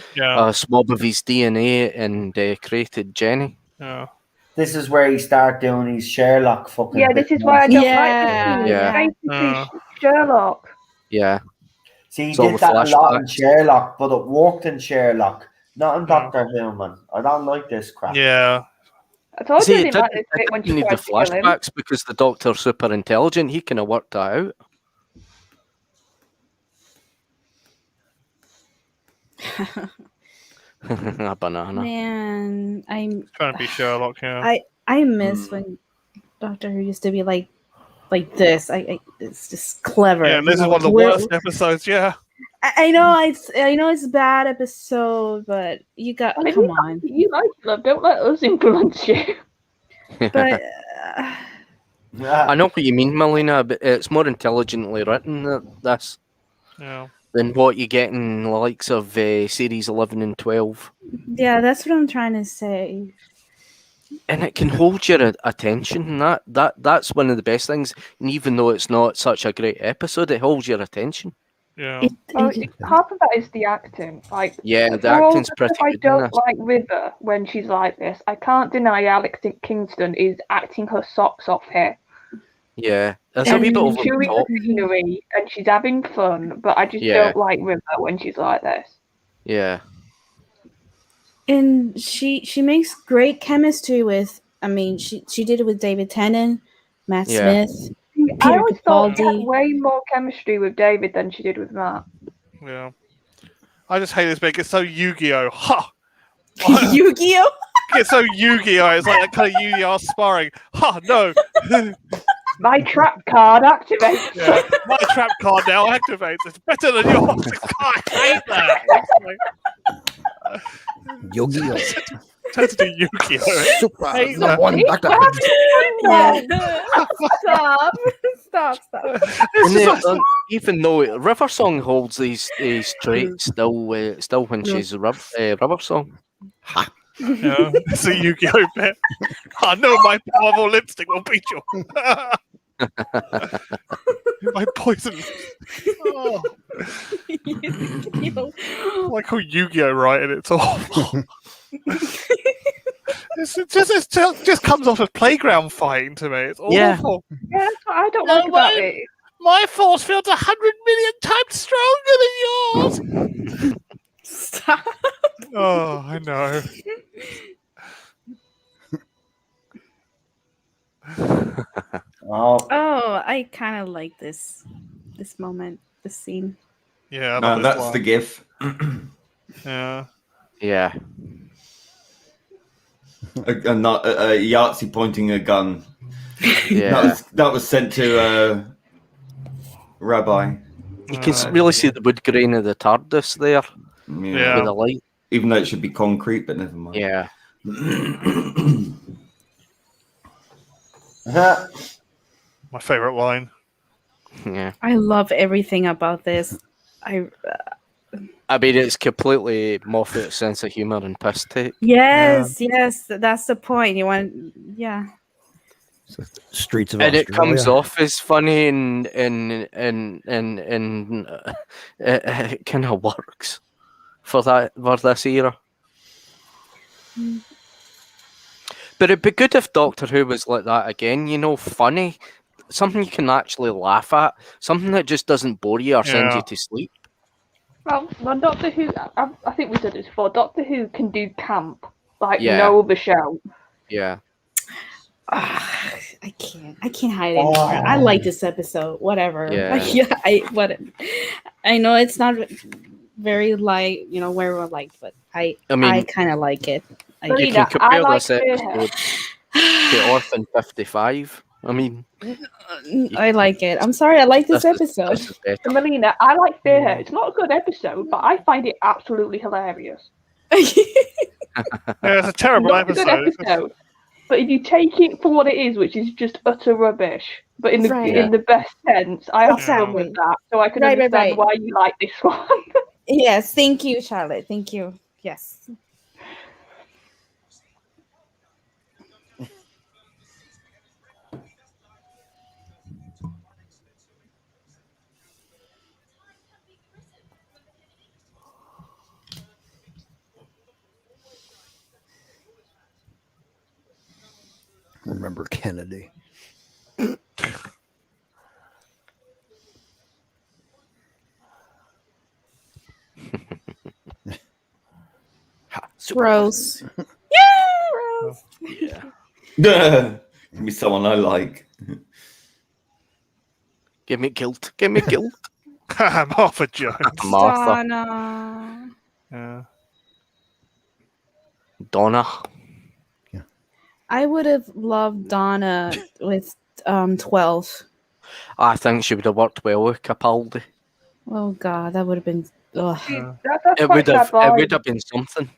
swab of his DNA and created Jenny. Yeah. This is where he start doing his Sherlock fucking. Yeah, this is why I don't like this scene. Yeah. It's basically Sherlock. Yeah. See, he It's all did the that a lot in flashbacks. Sherlock, but it worked in Sherlock, not in Doctor Who, man. I don't like this crap. Yeah. I told See, you I it didn't like this didn't bit when she need the tried to kill him. flashbacks because the Doctor's super intelligent. He kind of worked that out. A banana. Man, I'm trying to be Sherlock. Yeah. I miss when Doctor Who used to be like this. It's just clever. Yeah, and this is one of the worst episodes. Yeah. I know it's a bad episode, but you got come on. You like love, don't let us influence you. But I know what you mean, Melina, but it's more intelligently written, this, than what you get in the likes of series 11 and 12. Yeah, that's what I'm trying to say. And it can hold your attention. That's one of the best things. And even though it's not such a great episode, it holds your attention. Yeah. Half of that is the acting. Yeah, the acting's pretty I good. don't like River when she's like this. I can't deny Alex Kingston is acting her socks off here. Yeah, that's a wee bit over the chewing top. the scenery and she's having fun, but I just don't like River when she's like this. Yeah. And she makes great chemistry with. I mean, she did it with David Tennant, Matt Smith. I always thought she had way more chemistry with David than she did with Matt. Yeah. I just hate this bit. It's so Yu-Gi-Oh! Ha! Yu-Gi-Oh! It's so Yu-Gi-Oh! It's like that kind of Yu-Gi-Oh! sparring. Ha! No! My trap card activates. Yeah, my trap card now activates. It's better than yours. I hate that. Yu-Gi-Oh! Turns to Yu-Gi-Oh! Super Hate number that. one doctor. Stop. And then, even though River Song holds these traits still when she's Rubber Song. Ha. Yeah, it's a Yu-Gi-Oh! bit. I know my powerful lipstick will beat you. My poison. Oh. I call Yu-Gi-Oh! Right, and it's awful. It just comes off as playground fighting to me. It's awful. Yeah, that's what I don't like about it. My force field's 100 million times stronger than yours. Stop. Oh, I know. Oh, I kind of like this moment, this scene. Yeah, no, that's the GIF. Yeah. Yeah. Not a Yahtzee pointing a gun. Yeah. That was sent to Rabbi. You can really see the wood grain of the TARDIS there. Yeah. With the light. Even though it should be concrete, but never mind. Yeah. My favorite line. Yeah. I love everything about this. I mean, it's completely Moffat's sense of humor and piss take. Yes, that's the point. You want, Streets of and Australia. it comes off as funny and it kind of works for this era. But it'd be good if Doctor Who was like that again. You know, funny, something you can actually laugh at, something that just doesn't bore you or send you to sleep. Well, Doctor Who, I think we said this before. Doctor Who can do camp like no other show. Yeah. I I can't hide anymore. I like this episode. Whatever. Yeah. I know it's not very light, where we're like, but I kind of like it. You Marina, can compare like this episode to Orphan 55. I mean, I like it. I'm sorry, I like this episode. This is better. Melina, I like Spearhead. It's not a good episode, but I find it absolutely hilarious. Yeah, it's a terrible Not a good episode. episode. But if you take it for what it is, which is just utter rubbish, but in the Right. in the best sense, I have Exactly. fun with that, so I can Right, understand why you like this one. Yes, thank you, Charlotte. Thank you. Yes. Remember Kennedy. Rose. Rose. Yeah. Give me someone I like. Give me guilt. Give me guilt. Martha Jones. Martha. Donna. Yeah. Donna. I would have loved Donna with 12. I think she would have worked well with Capaldi. Oh God, that would have been. Ugh. That's It quite would a have. sad line. It would have been something.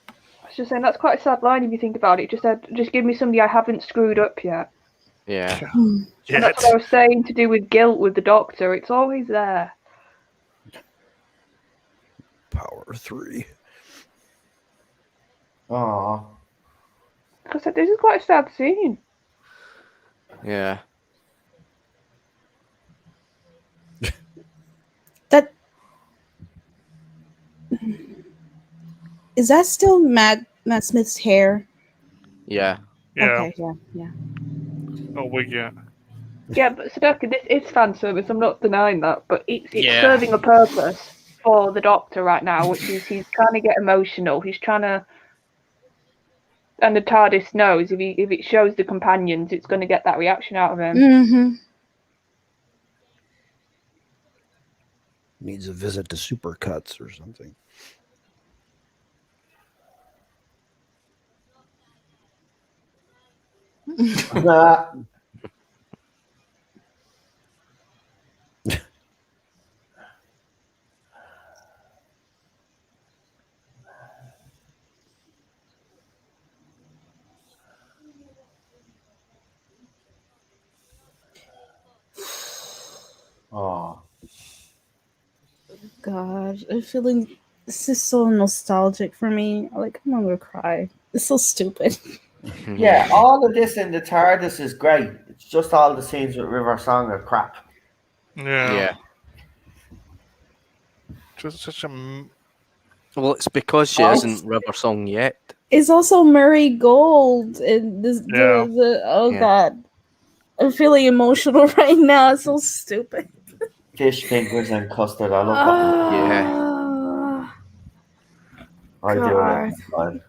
I was just saying that's quite a sad line if you think about it. Just give me somebody I haven't screwed up yet. Yeah. And that's what I was saying to do with guilt with the Doctor. It's always there. Power 3. Oh, Because this is quite a sad scene. Yeah. That is that still Matt Smith's hair? Yeah. Yeah. Okay, yeah. Oh, wig, yeah. Yeah, but Sadaka, this is fan service. I'm not denying that, but it's Yeah. serving a purpose for the Doctor right now, which is he's trying to get emotional. He's trying to, and the TARDIS knows if it shows the companions, it's going to get that reaction out of him. Mm-hmm. Needs a visit to Supercuts or something. oh. God, I'm feeling this is so nostalgic for me. Like, I'm gonna cry. It's so stupid. Yeah, all of this in the TARDIS is great. It's just all the scenes with River Song are crap. Yeah. Yeah. Just such a. Well, it's because she Oh. isn't River Song yet. It's also Murray Gold and this. Yeah. Oh Yeah. God, I'm feeling emotional right now. It's so stupid. Fish fingers and custard. I love that. Yeah. I do God. it. Fine.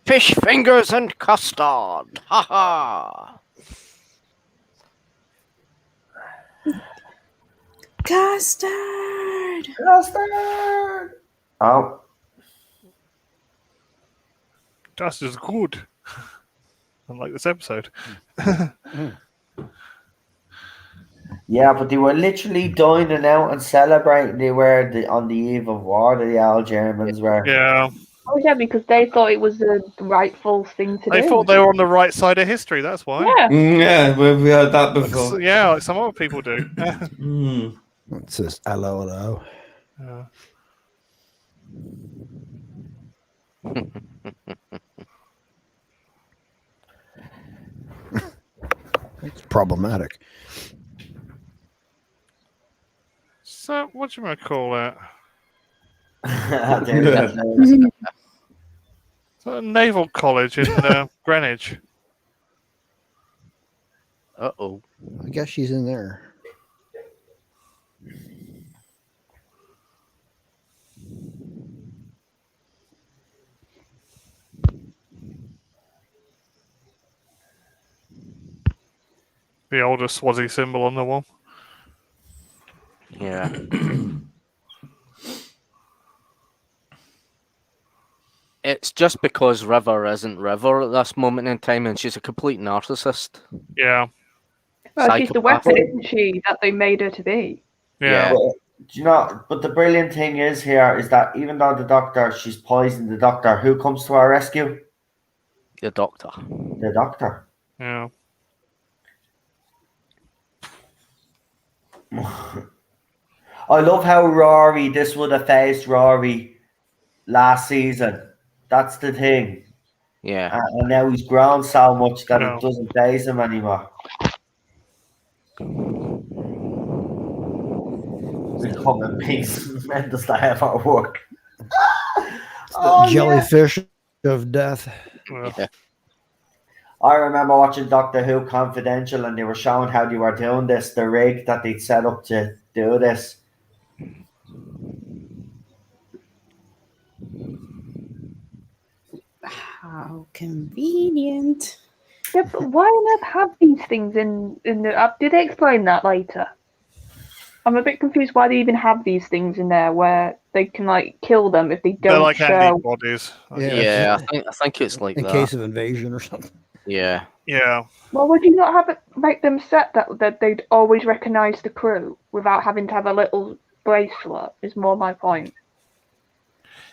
Fish fingers and custard. Ha ha. Custard. Custard! Oh, Das is good. Unlike this episode. yeah, but they were literally dining out and celebrating. They were on the eve of war. The Al Germans were. Yeah. Oh yeah, because they thought it was the rightful thing to They do. thought they were on the right side of history, that's why. Yeah. Yeah, we've heard that So, before. yeah, like some other people do. Mm. It says hello. Yeah. It's problematic. So, what do you want to call that? So a naval college in Greenwich. Uh-oh. I guess she's in there. The oldest Swazi symbol on the wall. Yeah. It's just because River isn't River at this moment in time, and she's a complete narcissist. Yeah. Well, she's the Psychopath. weapon, isn't she, that they made her to be? Yeah. But, do you know? But the brilliant thing is here is that even though she's poisoned the doctor, who comes to our rescue? The Doctor. The doctor. Yeah. I love how Rory, this would have faced Rory last season. That's the thing. Yeah. And now he's grown so much that No. it doesn't faze him anymore. We come in peace. Men does that ever work? The jellyfish of death. Yeah. I remember watching Doctor Who Confidential, and they were showing how they were doing this, the rig that they'd set up to do this. How convenient. Yeah, but why on earth have these things in the? Did they explain that later? I'm a bit confused why they even have these things in there where they can like kill them if they They're don't like show. antibodies. Yeah, I think it's like in that. case of invasion or something. Yeah. Yeah. Well, would you not have it make them set that they'd always recognise the crew without having to have a little bracelet? Is more my point.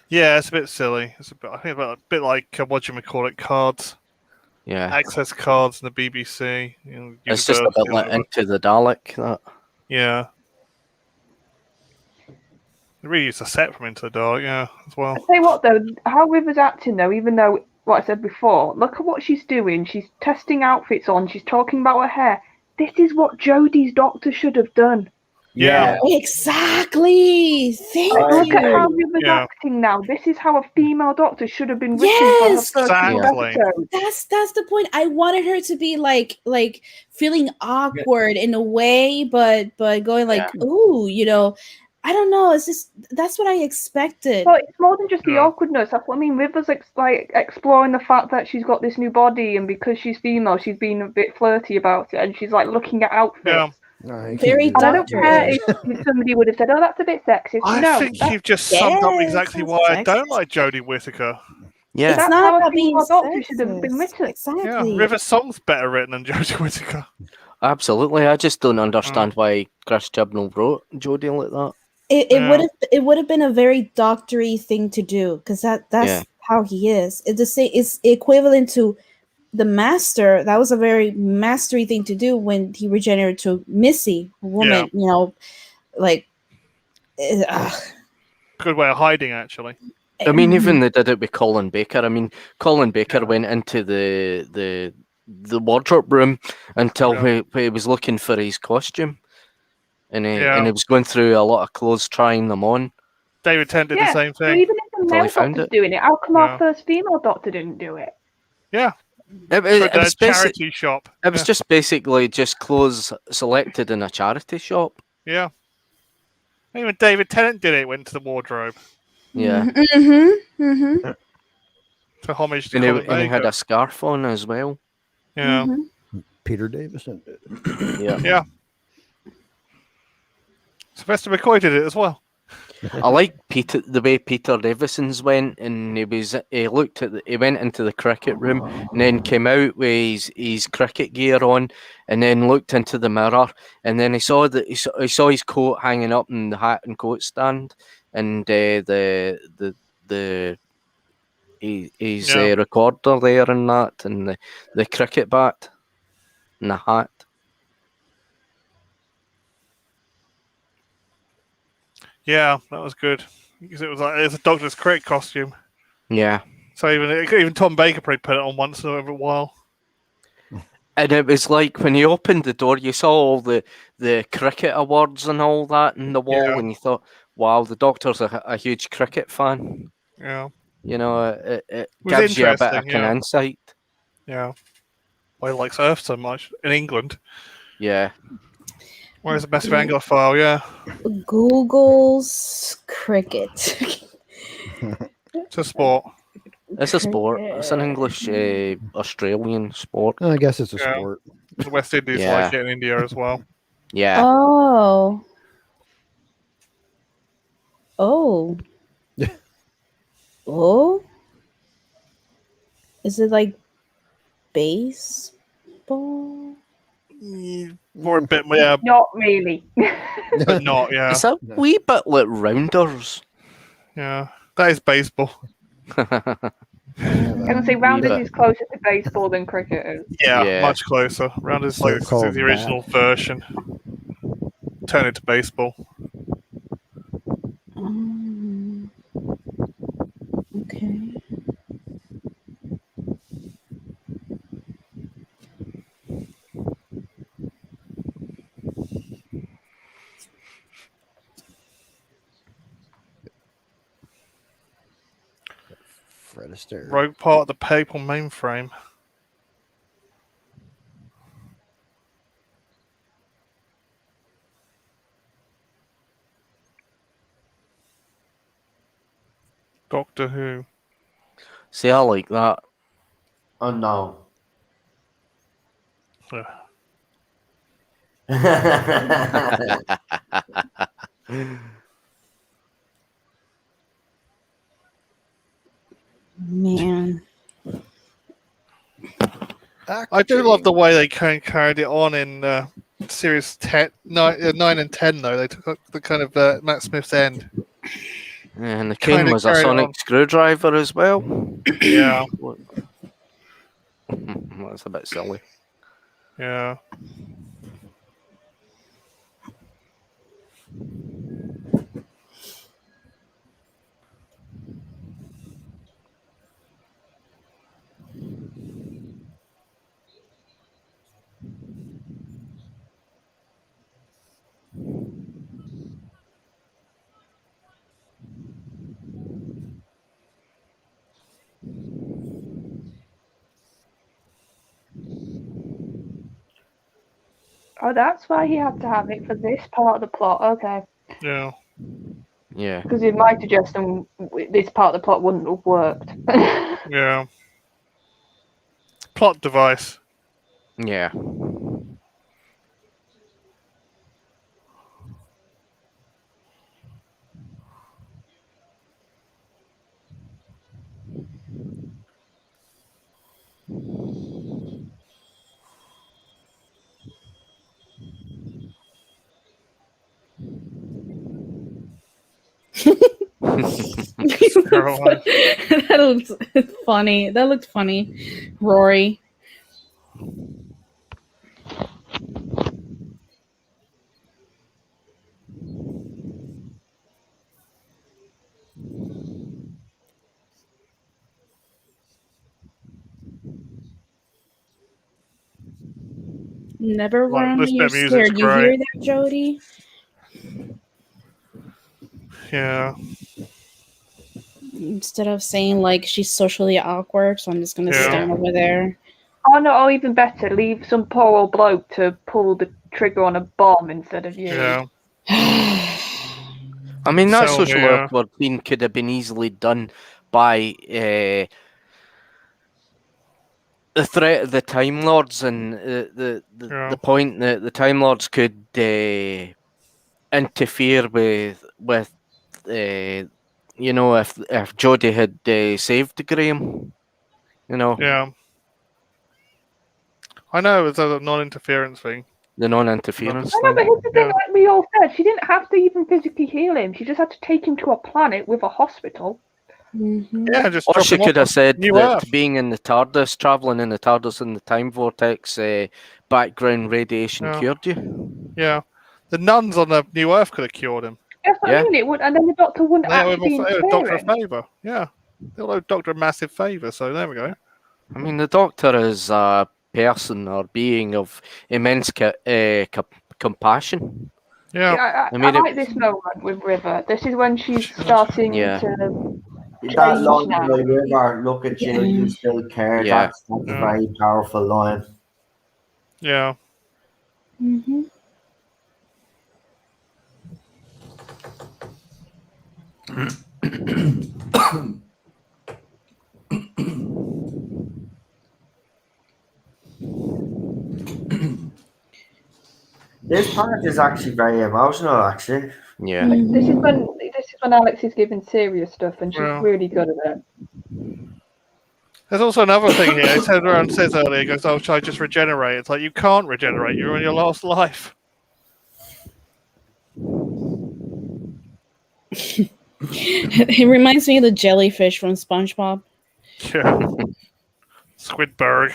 Yeah, it's a bit silly. It's I think a bit like what you call it, cards, Yeah. access cards in the BBC. It's just a bit like Into the Dalek. That. Yeah. They really used a set from Into the Dark, yeah, as well. I tell you what though, how River's acting though, even though what I said before, look at what she's doing. She's testing outfits on. She's talking about her hair. This is what Jodie's doctor should have done. Yeah. Exactly. Thank Look you. at how River's acting now. This is how a female doctor should have been written Yes, for her first few exactly. episodes. That's the point. I wanted her to be like feeling awkward in a way, but going like, ooh, I don't know. It's just that's what I expected. Well, it's more than just the awkwardness. That's what I mean. River's like exploring the fact that she's got this new body, and because she's female, she's being a bit flirty about it, and she's like looking at outfits. Yeah. Very And I don't doctor-ish. care if somebody would have said, "Oh, that's a bit sexist." I think you've just summed up exactly why I don't like Jodie Whittaker. Yeah. It's That's not how a about being female doctor should have been sexist. written. Exactly. Yeah, River Song's better written than Jodie Whittaker. Absolutely. I just don't understand why Chris Chibnall wrote Jodie like that. It would have been a very doctory thing to do because that's how he is. It's the same. It's equivalent to the Master. That was a very mastery thing to do when he regenerated to Missy, a woman. Like Good way of hiding, actually. I mean, even they did it with Colin Baker. I mean, Colin Baker went into the wardrobe room until he was looking for his costume, and he was going through a lot of clothes, trying them on. David Tennant did the same So thing. even if the male doctor's doing it, how come our first female doctor didn't do it? Yeah. It was charity shop. It was just basically just clothes selected in a charity shop. Yeah. Even David Tennant did it. Went to the wardrobe. Yeah. For homage to And Colin he Baker. had a scarf on as well. Yeah. Peter Davison did it. Yeah. Yeah. Sylvester McCoy did it as well. I like the way Peter Davison's went, and he went into the cricket room and then came out with his cricket gear on, and then looked into the mirror, and then he saw his coat hanging up in the hat and coat stand, and his recorder there and that, and the cricket bat and the hat. Yeah, that was good. Because it was it's a Doctor's cricket costume. Yeah. So even Tom Baker probably put it on once in a while. And it was like when you opened the door, you saw all the cricket awards and all that in the wall, and you thought, "Wow, the Doctor's a huge cricket fan." Yeah. It gives you a bit of insight. Yeah. Why he likes Earth so much in England. Yeah. Where's the massive Anglophile? Yeah. Google's cricket. It's a sport. It's a sport. It's an English Australian sport. I guess it's a Yeah. sport. The West Indies Yeah. like it in India as well. Yeah. Oh. Oh. Oh. Is it like baseball? More a bit, yeah, Not really. but not, yeah. It's a wee bit like rounders. Yeah. That is baseball. I would say rounders is closer to baseball than cricket is. Yeah, Yeah. much closer. Rounders is like So-called the original version. Turn it to baseball. Okay. Fred Astaire. Rogue part of the PayPal mainframe. Doctor Who. See, I like that. Oh no. Man. I do love the way they carried it on in Series 9 and 10, though. They took the kind of Matt Smith's end. And the Kinda king was a carried sonic on. screwdriver as well. Yeah, That's a bit silly. yeah. Oh, that's why he had to have it for this part of the plot. Okay. Yeah. Yeah. Because in my suggestion, this part of the plot wouldn't have worked. Yeah. Plot device. Yeah. That looks funny. That looked funny. Rory. Never Like, run this when bit you're of music's scared. You great. hear that, Jody? Yeah. Instead of saying like she's socially awkward, so I'm just gonna Yeah. stand over there. Oh no, or even better, leave some poor old bloke to pull the trigger on a bomb instead of you. Yeah. I mean, that So, social yeah. awkward scene could have been easily done by the threat of the Time Lords and Yeah. the point that the Time Lords could interfere with you know, if Jodie had saved Graham, you know, Yeah. I know it's a non-interference thing. the non-interference I know, but thing. here's the thing, Yeah. like we all said, she didn't have to even physically heal him. She just had to take him to a planet with a hospital. Mhm. Yeah, just Or drop she him off could have on said New that Earth. being in the TARDIS, traveling in the TARDIS in the time vortex, background radiation Yeah. cured you. Yeah. The nuns on the New Earth could have cured him. That's what Yeah. I mean. It would, and then the doctor wouldn't They owe actually be the Doctor a interfering. favour. Yeah. They owe the Doctor a massive favour, so there we go. I mean, the Doctor is a person or being of immense compassion. Yeah. Yeah, I mean, I like this moment with River. This is when she's starting Yeah. to That change line now. by River, look at you, you still care. Yeah. That's a Yeah. very powerful line. Yeah. Mhm. This part is actually very emotional. Actually, Yeah. This is when Alex is giving serious stuff, and she's Well. really good at it. There's also another thing here. He turns around and says earlier, he goes, "Oh, should I just regenerate?" It's like, you can't regenerate. You're in your last life. It reminds me of the jellyfish from SpongeBob. Yeah. Squidburg.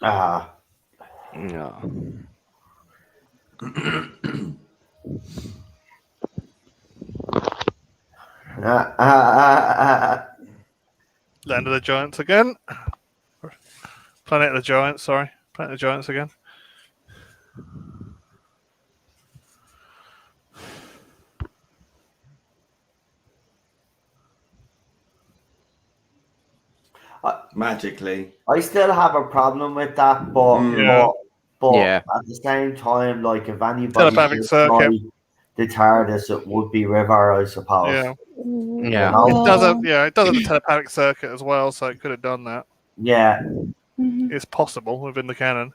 ah, Yeah. Land of the Giants again. Planet of the Giants, sorry. Planet of the Giants again. Magically. I still have a problem with that, but Yeah. Yeah. at the same time, like if anybody Telepathic could circuit. fly the TARDIS, it would be River, I suppose. Yeah. Yeah. It does have the telepathic circuit as well, so it could have done that. Yeah. It's possible within the canon.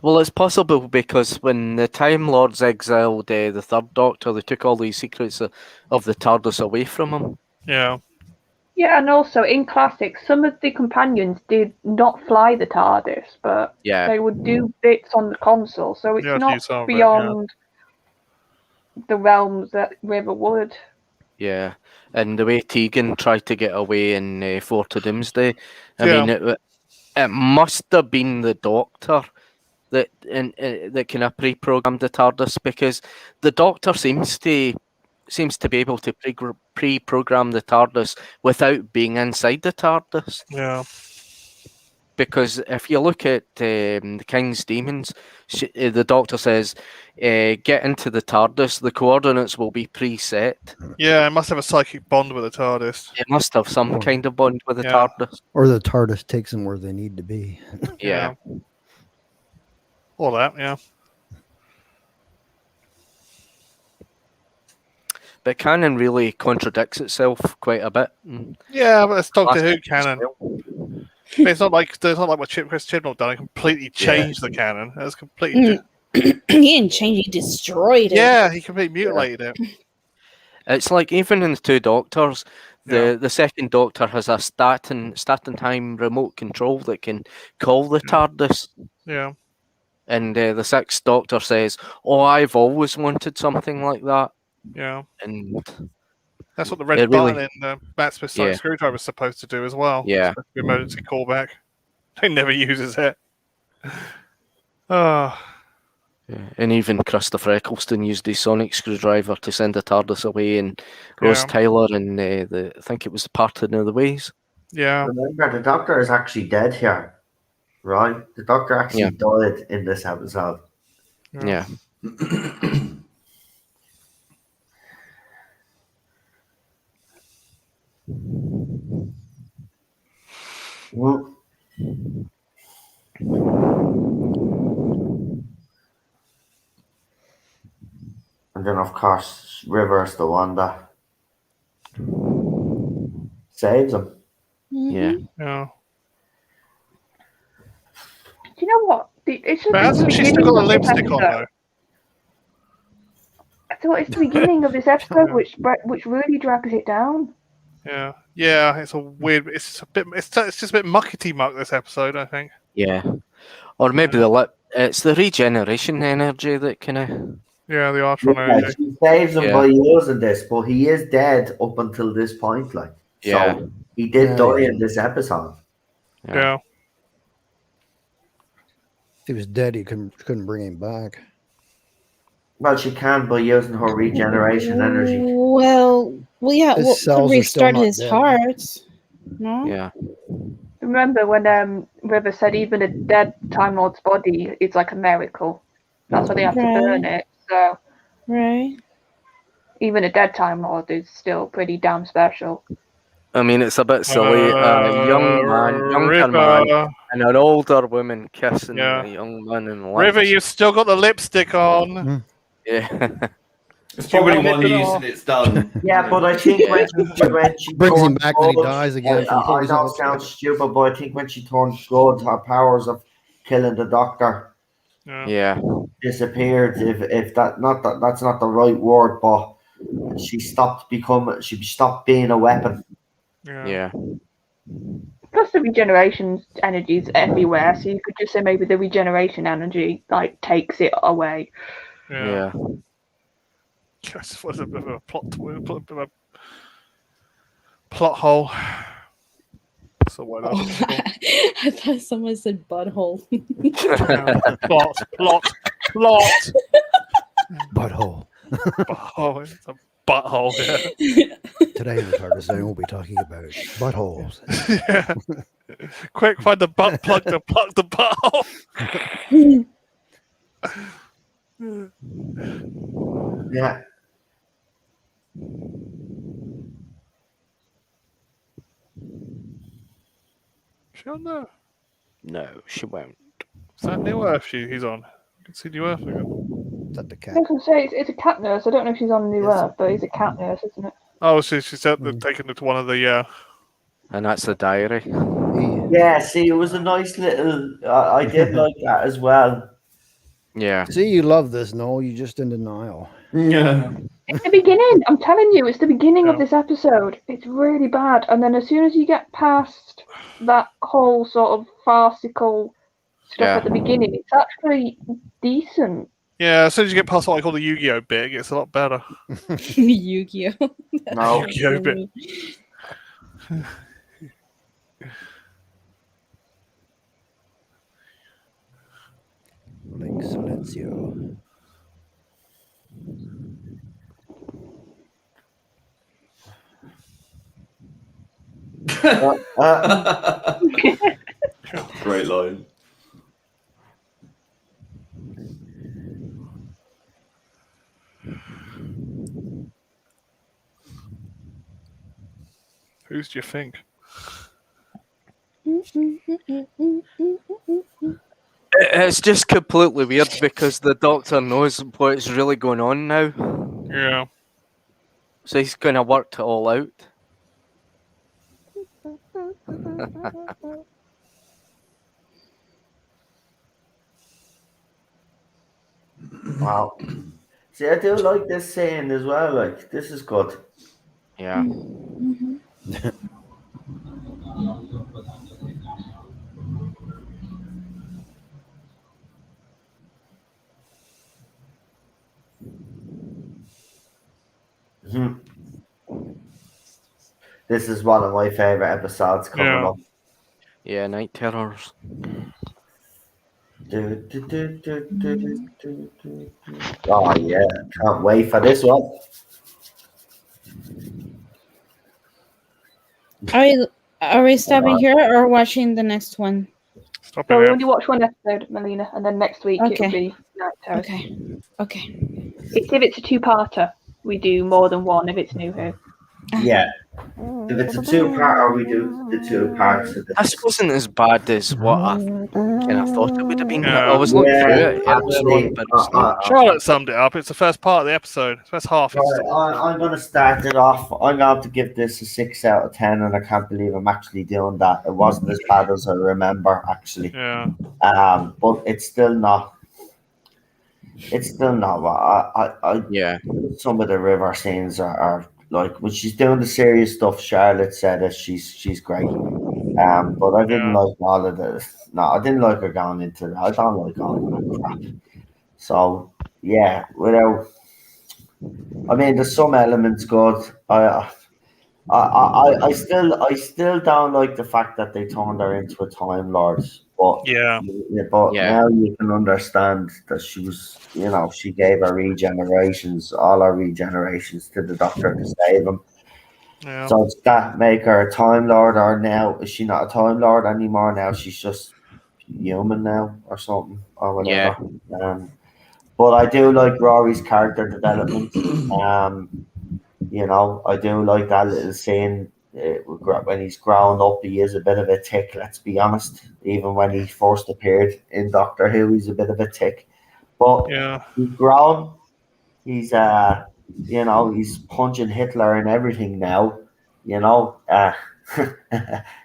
Well, it's possible because when the Time Lords exiled the Third Doctor, they took all these secrets of the TARDIS away from him. Yeah. Yeah, and also in classics, some of the companions did not fly the TARDIS, but they would do bits on the console, so it's not beyond the realms that River would. Yeah, and the way Tegan tried to get away in Fort of Doomsday, I mean, it must have been the Doctor that that kind of pre-programmed the TARDIS, because the Doctor seems to be able to pre-program the TARDIS without being inside the TARDIS. Yeah. Because if you look at the King's Demons, the Doctor says, get into the TARDIS, the coordinates will be preset. Yeah, it must have a psychic bond with the TARDIS. It must have some kind of bond with the TARDIS. Or the TARDIS takes them where they need to be. Yeah. All that, yeah. But canon really contradicts itself quite a bit. Yeah, but it's Doctor Who canon. It's not like what Chris Chibnall done. It completely changed the canon. It was completely. He didn't change. He destroyed it. Yeah, he completely mutilated it. It's like even in the two Doctors, the second Doctor has a statin time remote control that can call the TARDIS. Yeah. And the sixth Doctor says, "Oh, I've always wanted something like that." Yeah. And that's what the red button in the Matt Smith's screwdriver is supposed to do as well. Yeah. The emergency callback. He never uses it. Oh. Yeah. And even Christopher Eccleston used the sonic screwdriver to send the TARDIS away, and Rose Tyler in I think it was the Parting of the Ways. Yeah. Remember, the Doctor is actually dead here, right? The Doctor actually died in this episode. Yeah. Well, and then, of course, River's the one that saves him. Yeah. Yeah. Do you know what? It's just hasn't she still got the lipstick on though? I thought it's the beginning of this episode which really drags it down. Yeah, yeah. It's a weird. It's just a bit muckety muck this episode, I think. Yeah, or maybe it's the regeneration energy that kind of. Yeah, the Artron energy. She saves him by using this, but he is dead up until this point. Like, so he did die in this episode. Yeah. If he was dead, he couldn't bring him back. Well, she can by using her regeneration energy. Well, yeah. To restart his heart. No. Yeah. Remember when River said even a dead Time Lord's body is like a miracle. That's why they have to burn it. So. Right. Even a dead Time Lord is still pretty damn special. I mean, it's a bit silly. A younger man, and an older woman kissing a young man in the lips. River, you've still got the lipstick on. Yeah. It's probably one use and it's done. Yeah, but I think when she Brings him turned back, then he good, dies again from I know poison. it sounds stupid, but I think when she turned good, her powers of killing the Doctor Yeah. disappeared. If that's not the right word, but she stopped being a weapon. Yeah. Plus the regeneration energy is everywhere, so you could just say maybe the regeneration energy like takes it away. Yeah. This was a bit of a plot hole. So what else? I thought someone said butthole. Plot. Butthole. Butthole. It's a butthole. Yeah. Today in the TARDIS Zone, we'll be talking about buttholes. Yeah. Quick, find the butt plug to plug the butthole. Yeah. She on there? No, she won't. Is that New Earth he's on? I can see New Earth again. Is that the I cat? was going to say it's a cat nurse. I don't know if she's on New Yes. Earth, but it's a cat nurse, isn't it? Oh, so she's taken it to one of the. And that's the diary. Yeah, see, it was a nice little. I did like that as well. Yeah. See, you love this, Noel. You're just in denial. Yeah. It's the beginning. I'm telling you, it's the beginning of this episode. It's really bad, and then as soon as you get past that whole sort of farcical stuff at the beginning, it's actually decent. Yeah, as soon as you get past what I call the Yu-Gi-Oh bit, it gets a lot better. Yu-Gi-Oh. No. Yu-Gi-Oh bit. Like Silencio. Great line. Who's do you think? It's just completely weird because the Doctor knows what's really going on now. Yeah. So he's kind of worked it all out. Wow. See, I do like this scene as well. Like, this is good. Yeah. This is one of my favorite episodes coming up. Yeah, Night Terrors. Oh yeah, can't wait for this one. Are we stopping here or watching the next one? Stop So we it. only watch one episode, Melina, and then next week it'll be Night Terrors. Okay. If it's a two-parter, we do more than one if it's New Who. Yeah. If it's a two-parter, we do the 2 parts of This wasn't as bad as what I kind of thought it would have been. Yeah. I was looking through it earlier actually, on, but it's not. Charlotte summed it up. It's the first part of the episode. The first half. I'm going to start it off. I'm going to give this a 6 out of 10, and I can't believe I'm actually doing that. It wasn't as bad as I remember, actually. Yeah. But it's still not. It's still not. Some of the river scenes are like when she's doing the serious stuff. Charlotte said that she's great. But I didn't like all of this. No, I didn't like her going into. I don't like all of that crap. So yeah, I mean, there's some elements good. I still don't like the fact that they turned her into a Time Lord. But now you can understand that she was, she gave her all her regenerations to the Doctor to save him. Yeah. So does that make her a Time Lord, or now is she not a Time Lord anymore? Now she's just human now, or something, or whatever. But I do like Rory's character development. I do like that little scene when he's grown up. He is a bit of a tick, let's be honest. Even when he first appeared in Doctor Who, he's a bit of a tick. But he's grown. He's You know, he's punching Hitler and everything now. You know, and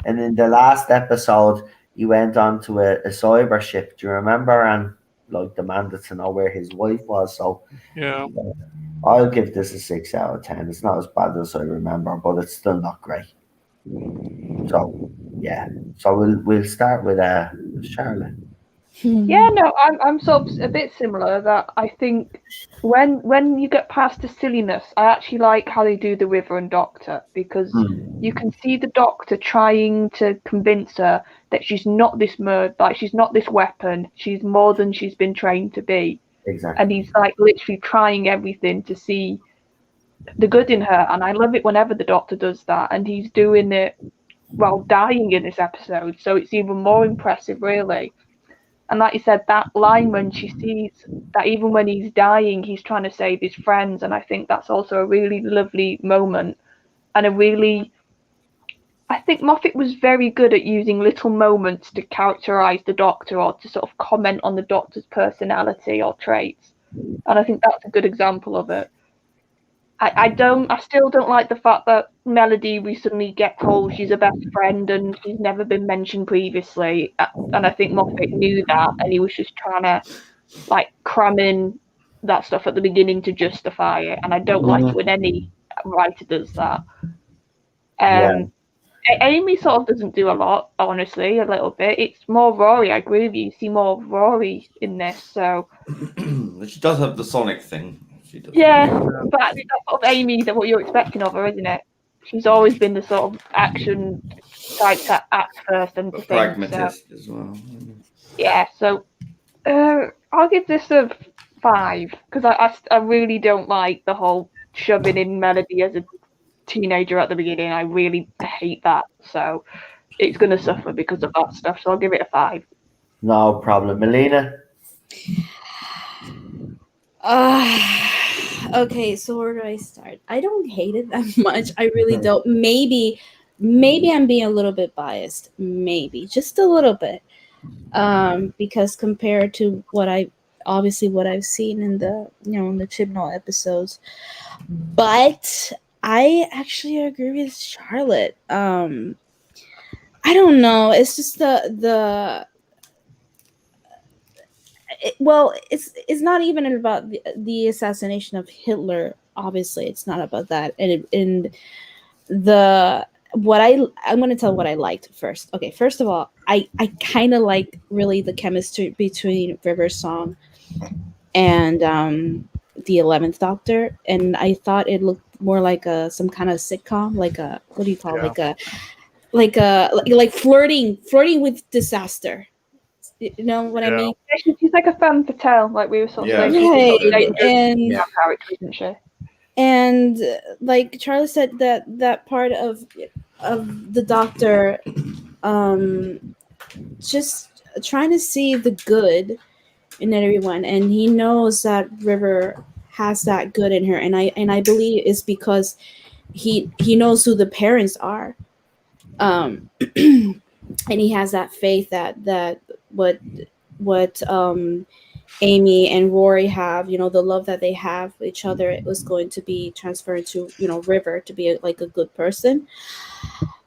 in the last episode, he went on to a cyber ship. Do you remember? And like demanded to know where his wife was. So Yeah. I'll give this a 6 out of 10. It's not as bad as I remember, but it's still not great. So yeah. So we'll start with Charlotte. Yeah, no, I'm sort of a bit similar. That I think when you get past the silliness, I actually like how they do the River and Doctor, because you can see the Doctor trying to convince her that she's not this like she's not this weapon. She's more than she's been trained to be. Exactly. And he's like literally trying everything to see the good in her. And I love it whenever the Doctor does that, and he's doing it while dying in this episode, so it's even more impressive, really. And like you said, that line when she sees that even when he's dying, he's trying to save his friends. And I think that's also a really lovely moment. And I think Moffat was very good at using little moments to characterize the Doctor or to sort of comment on the Doctor's personality or traits. And I think that's a good example of it. I still don't like the fact that Melody recently get told she's a best friend and she's never been mentioned previously. And I think Moffat knew that, and he was just trying to like cram in that stuff at the beginning to justify it. And I don't like it when any writer does that. Amy sort of doesn't do a lot, honestly, a little bit. It's more Rory. I agree with you. You see more of Rory in this, so. She does have the Sonic thing. She does. Yeah, but that's sort of Amy, what you're expecting of her, isn't it? She's always been the sort of action type to act first and to think. Pragmatist as well. Yeah, so I'll give this a 5, because I really don't like the whole shoving in Melody as a teenager at the beginning. I really hate that, so it's going to suffer because of that stuff, so I'll give it a 5. No problem. Melina? Okay, so where do I start? I don't hate it that much. I really don't. Maybe I'm being a little bit biased. Maybe just a little bit, because compared to what I've seen in the in the Chibnall episodes, but I actually agree with Charlotte. I don't know. It's just it's not even about the assassination of Hitler. Obviously, it's not about that. I'm going to tell what I liked first. Okay, first of all, I kind of like really the chemistry between River's song and the 11th Doctor, and I thought it looked more like some kind of sitcom, like a what do you call it? like flirting with disaster. You know what I mean? She's like a femme fatale, like we were sort of saying. Character, isn't she? And like Charlie said, that part of the Doctor, just trying to see the good in everyone, and he knows that River has that good in her, and I believe it's because he knows who the parents are, and he has that faith that what Amy and Rory have, the love that they have for each other, it was going to be transferred to River to be a good person.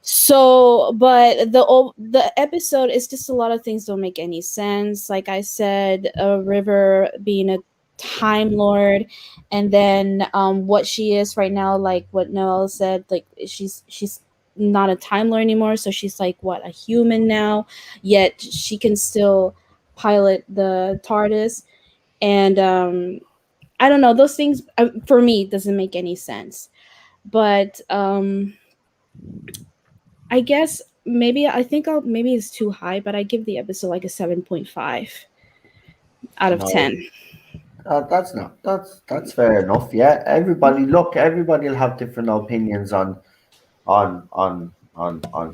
So, but the episode is just a lot of things don't make any sense. Like I said, River being a Time Lord, and then what she is right now, like what Noelle said, like she's not a Time Lord anymore, so she's like a human now, yet she can still pilot the TARDIS. And I don't know, those things for me doesn't make any sense. But I guess maybe it's too high, but I give the episode like a 7.5 out of 10. That's fair enough. Yeah, everybody will have different opinions on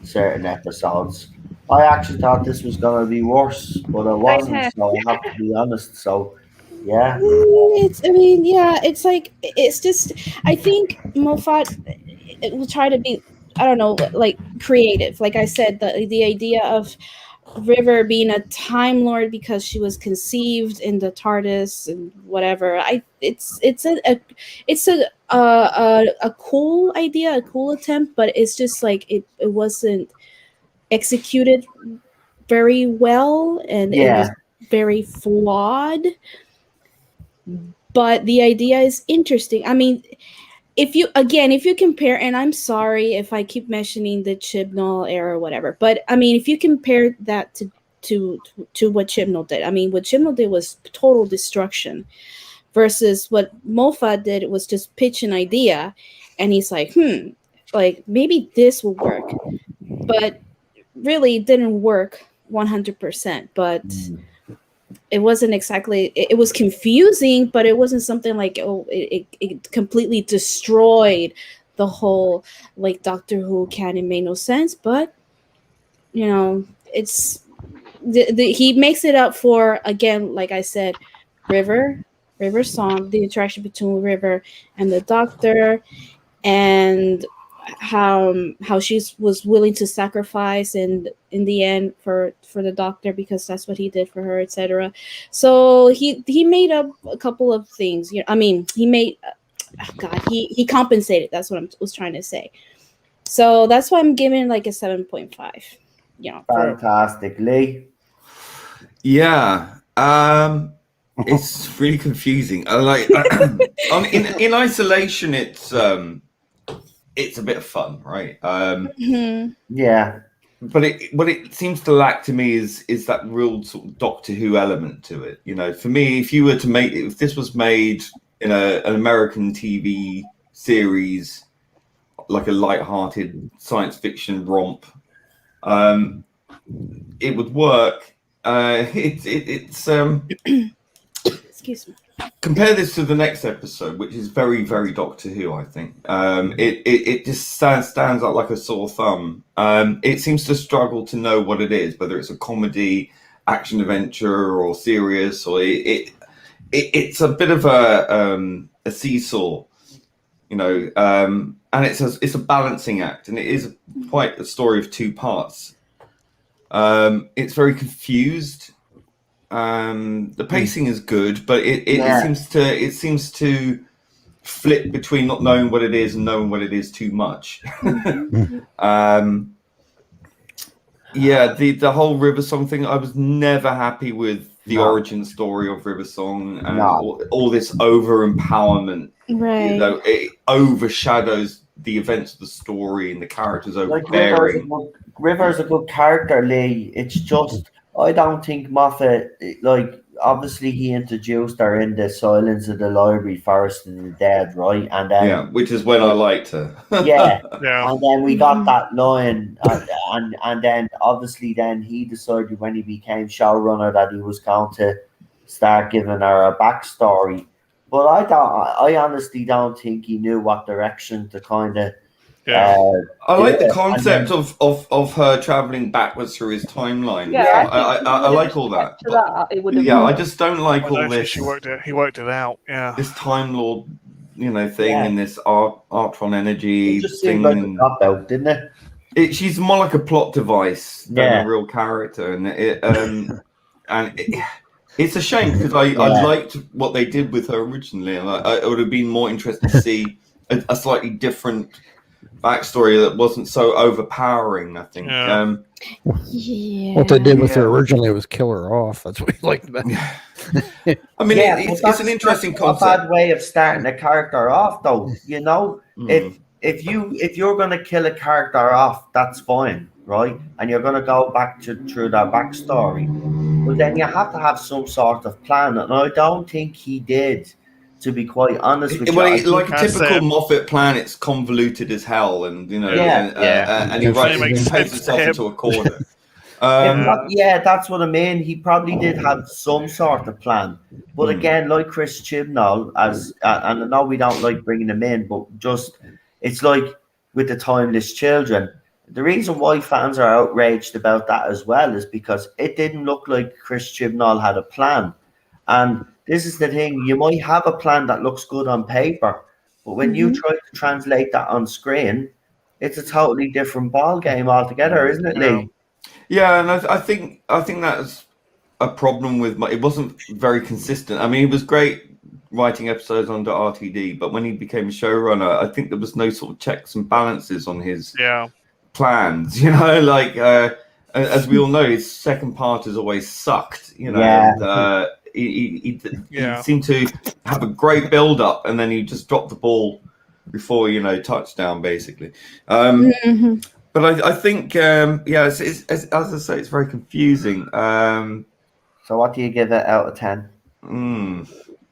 certain episodes. I actually thought this was gonna be worse, but it wasn't. So I have to be honest. So yeah, it's like it's just. I think Moffat will try to be, I don't know, like creative. Like I said, the idea of River being a Time Lord because she was conceived in the TARDIS and whatever. It's a cool idea, a cool attempt, but it's just like it wasn't executed very well, and it was very flawed. But the idea is interesting. I mean, if you compare, and I'm sorry if I keep mentioning the Chibnall era or whatever, but I mean, if you compare that to what Chibnall did, I mean, what Chibnall did was total destruction, versus what Moffat did was just pitch an idea, and he's like, like maybe this will work, but really it didn't work 100%. But it wasn't exactly, it was confusing, but it wasn't something like, oh, it completely destroyed the whole like Doctor Who canon. Made no sense. But you know, it's he makes it up for, again, like I said, River's song, the interaction between River and the Doctor, and how she was willing to sacrifice and in the end for the Doctor, because that's what he did for her, etc. So he made up a couple of things. You know, I mean, he made he compensated. That's what I was trying to say. So that's why I'm giving like a 7.5. You know, fantastic, Lee. Yeah, it's really confusing. Like in isolation, it's a bit of fun, right? Yeah. But what it seems to lack to me is that real sort of Doctor Who element to it. You know, for me, if this was made in an American TV series, like a light-hearted science fiction romp, it would work. It's excuse me. Compare this to the next episode, which is very, very Doctor Who, I think. It just stands out like a sore thumb. It seems to struggle to know what it is, whether it's a comedy, action adventure, or serious, or it's a bit of a seesaw, you know. And it's a balancing act, and it is quite a story of two parts. It's very confused. The pacing is good, but it seems to flip between not knowing what it is and knowing what it is too much. The whole River Song thing, I was never happy with the origin story of River Song and all this over empowerment. Right. You know, it overshadows the events of the story and the characters overbearing. River's a good character, Lee. It's just, I don't think Moffat, like, obviously he introduced her in the Silence of the Library, Forest and the Dead, right? And then which is when I liked her. yeah. And then we got that line, and then obviously then he decided when he became showrunner that he was going to start giving her a backstory. But I honestly don't think he knew what direction to kind of. I like the concept of her traveling backwards through his timeline. Yeah, I like all that. I just don't like all this. He worked it out. Yeah, this Time Lord, thing, and this Artron energy it just thing. Seemed like a cop out, didn't it? She's more like a plot device than a real character, and it's a shame because I liked what they did with her originally, and I would have been more interested to see a slightly different backstory that wasn't so overpowering, I think. What they did with her originally was kill her off. That's what we liked about it. I mean, it's an interesting concept. A bad way of starting a character off, though. You know, if you're going to kill a character off, that's fine, right? And you're going to go back through their backstory, but then you have to have some sort of plan, and I don't think he did. To be quite honest with you, like a typical Moffat plan, it's convoluted as hell, and and he paints himself into a corner. That's what I mean. He probably did have some sort of plan, but again, like Chris Chibnall, and I know we don't like bringing him in, but just it's like with the Timeless Children. The reason why fans are outraged about that as well is because it didn't look like Chris Chibnall had a plan, and this is the thing, you might have a plan that looks good on paper, but when you try to translate that on screen, it's a totally different ball game altogether, isn't it, Lee? Yeah, and I think that's a problem with it wasn't very consistent. I mean, he was great writing episodes under RTD, but when he became showrunner, I think there was no sort of checks and balances on his plans. You know, like as we all know, his second part has always sucked. You know, and he seemed to have a great build up, and then he just dropped the ball before touchdown, basically. But I think it's, as I say, it's very confusing. So what do you give it out of 10?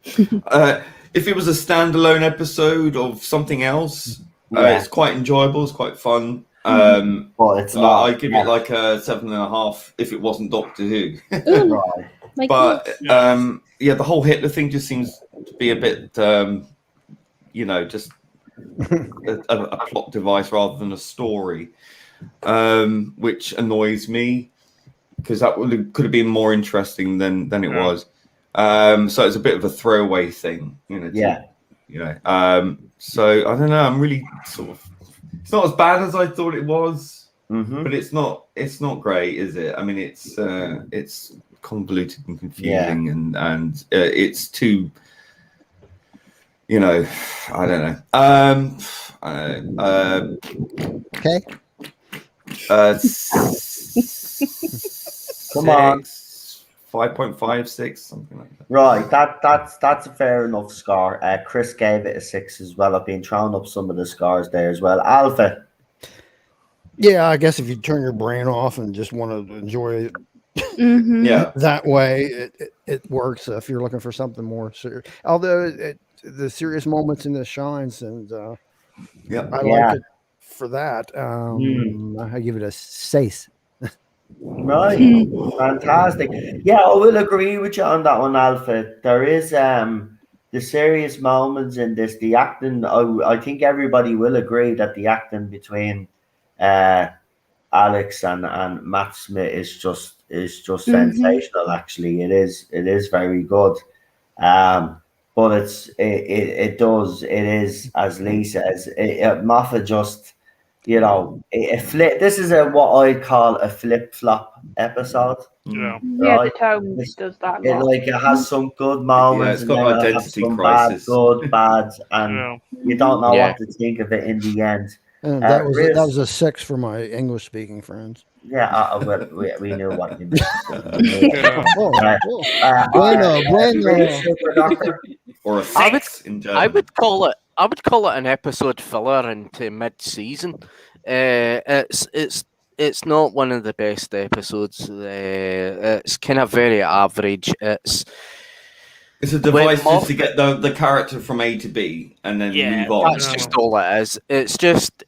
If it was a standalone episode of something else, it's quite enjoyable. It's quite fun. But it's not. I give it like a 7.5 if it wasn't Doctor Who. Right. But the whole Hitler thing just seems to be a bit, just a plot device rather than a story, which annoys me because that could have been more interesting than it was. So it's a bit of a throwaway thing, So I don't know. I'm really sort of. It's not as bad as I thought it was, but it's not great, is it? I mean, it's convoluted and confusing, and it's too. I don't know. Okay. Come on. 5.56, something like that. Right, that's a fair enough score. Chris gave it a 6 as well. I've been throwing up some of the scores there as well. Alpha. Yeah, I guess if you turn your brain off and just want to enjoy it that way, it works. If you're looking for something more serious, although the serious moments in this shines, and I like it for that. I give it a 6. Right, fantastic. Yeah, I will agree with you on that one, Alpha. There is the serious moments in this. The acting, I think everybody will agree that the acting between Alex and Matt Smith is just sensational. Actually, it is very good. But it is, as Lee says, Moffat just. This is what I call a flip-flop episode. Right? The tone does that. It has some good moments. It's got an identity crisis. Bad, and you don't know what to think of it in the end. And that was a 6 for my English-speaking friends. Yeah, we knew what you meant. Or a 6 in German. I would call it an episode filler into mid-season. It's not one of the best episodes. It's kind of very average. It's a device just to get the character from A to B and then move on. That's just all it is. It's just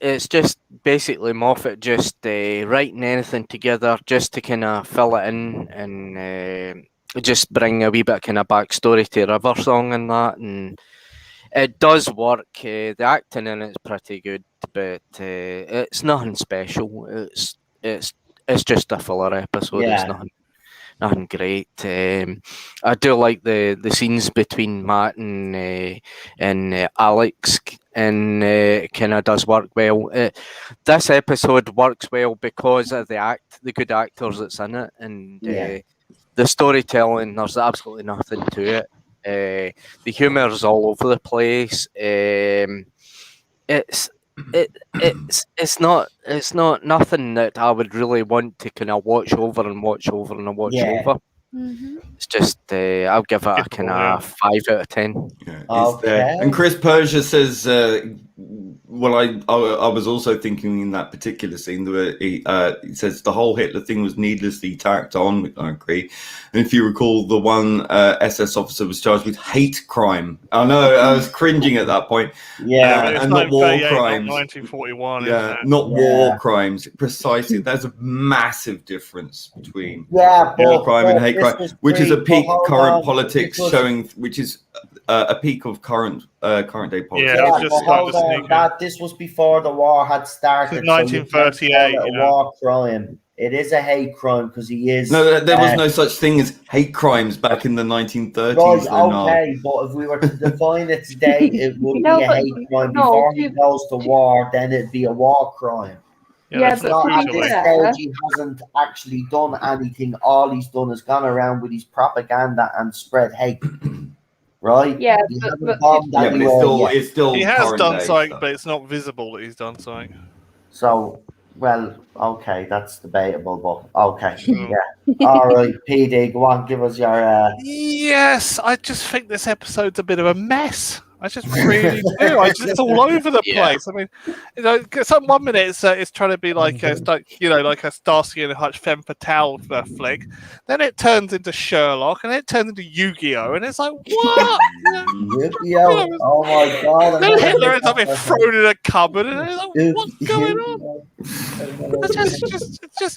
basically Moffat just writing anything together just to kind of fill it in and just bring a wee bit kind of backstory to River Song and that, and it does work. The acting in it's pretty good, but it's nothing special. It's just a filler episode. It's nothing great. I do like the scenes between Matt and Alex, and kind of does work well. This episode works well because of the good actors that's in it, and the storytelling. There's absolutely nothing to it. The humor is all over the place. It's not nothing that I would really want to kind of watch over. It's just I'll give it a kind of 5 out of 10. And Chris Persia says, well, I was also thinking in that particular scene where he says the whole Hitler thing was needlessly tacked on. I agree. And if you recall, the one SS officer was charged with hate crime. I know, I was cringing at that point. And not war crimes. 1941. Not war crimes. Precisely. There's a massive difference between war crime and hate crime, which is a peak current politics showing, which is a peak of current day politics. This was before the war had started. 1938. So a war crime. It is a hate crime because he is. No, there was no such thing as hate crimes back in the 1930s. Right, okay, but if we were to define it today, it would be a hate crime. Before he goes to war, then it'd be a war crime. Yeah, It's not at this stage he hasn't actually done anything. All he's done is gone around with his propaganda and spread hate. Right? Yeah, he but hasn't bombed anywhere yet. it's still he has current done day something, stuff. but it's not visible that he's done something. So, well, okay, that's debatable, but okay, yeah. All right, PD, go on, give us your. Yes, I just think this episode's a bit of a mess. I just really do. It's all over the place. I mean, some 1 minute it's trying to be like like a Starsky and Hutch femme fatale flick. Then it turns into Sherlock, and it turns into Yu-Gi-Oh, and it's like what? Yu-Gi-Oh! Oh my god! Then Hitler ends up being thrown in a cupboard, and it's like, what's going on?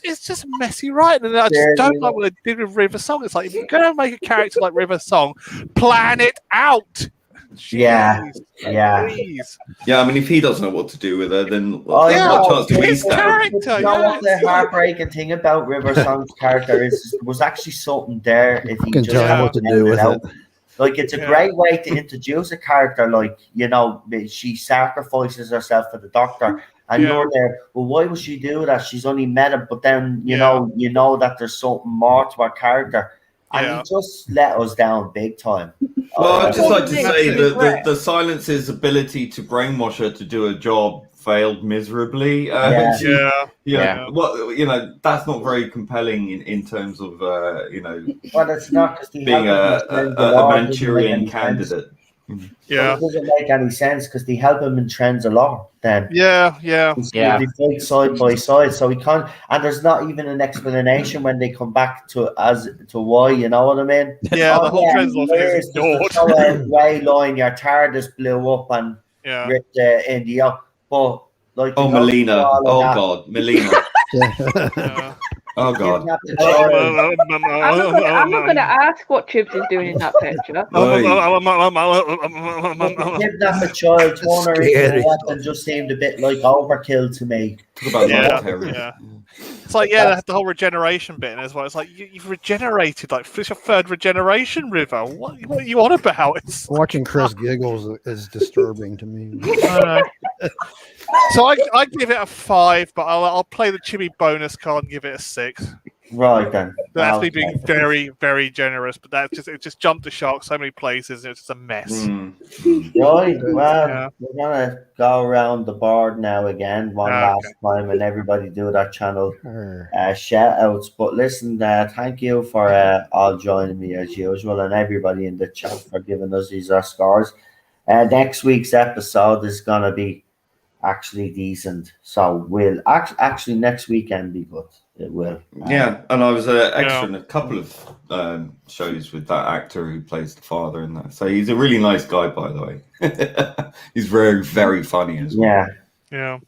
It's just messy writing, and I just don't like what they did with River Song. It's like if you're gonna make a character like River Song, plan it out. Jeez, please. Yeah, I mean, if he doesn't know what to do with her, then what chance do we his stand? character. You know what the heartbreaking thing about River Song's character is? Was actually something there if he just tell him what to do with it. Like, it's a great way to introduce a character. Like, she sacrifices herself for the Doctor, and you're there. Well, why would she do that? She's only met him, but then you know that there's something more to her character, and he just let us down big time. Well, I'd just like to say that the Silence's ability to brainwash her to do a job failed miserably. That's not very compelling in terms of Well, it's not because being a Manchurian candidate. It doesn't make any sense because they help him in Trends a lot. Then they fight side by side, so he can't. And there's not even an explanation when they come back to why. You know what I mean? Yeah, the whole Trends thing is ignored. Way line your TARDIS blew up and ripped India, but like Melina, God, Melina. Oh God! I'm not going to ask what Chibs is doing in that picture. Kidnap a child, turn her into a weapon just seemed a bit like overkill to me. It's like the whole regeneration bit as well. It's like you've regenerated, like it's your third regeneration, River. What are you on about? Watching Chris giggles is disturbing to me. So I give it a 5, but I'll play the Chibi bonus card and give it a 6. Right then. That's me being very, very generous, but it just jumped the shark so many places. It's just a mess. Right. Well, we're gonna go around the board now again one last time, and everybody do their channel shout outs. But listen, thank you for all joining me as usual, and everybody in the chat for giving us these scores. Next week's episode is gonna be actually decent, so we'll actually next weekend be good. It will. And I was extra in a couple of shows with that actor who plays the father in that. So he's a really nice guy, by the way. He's very, very funny as well. Yeah.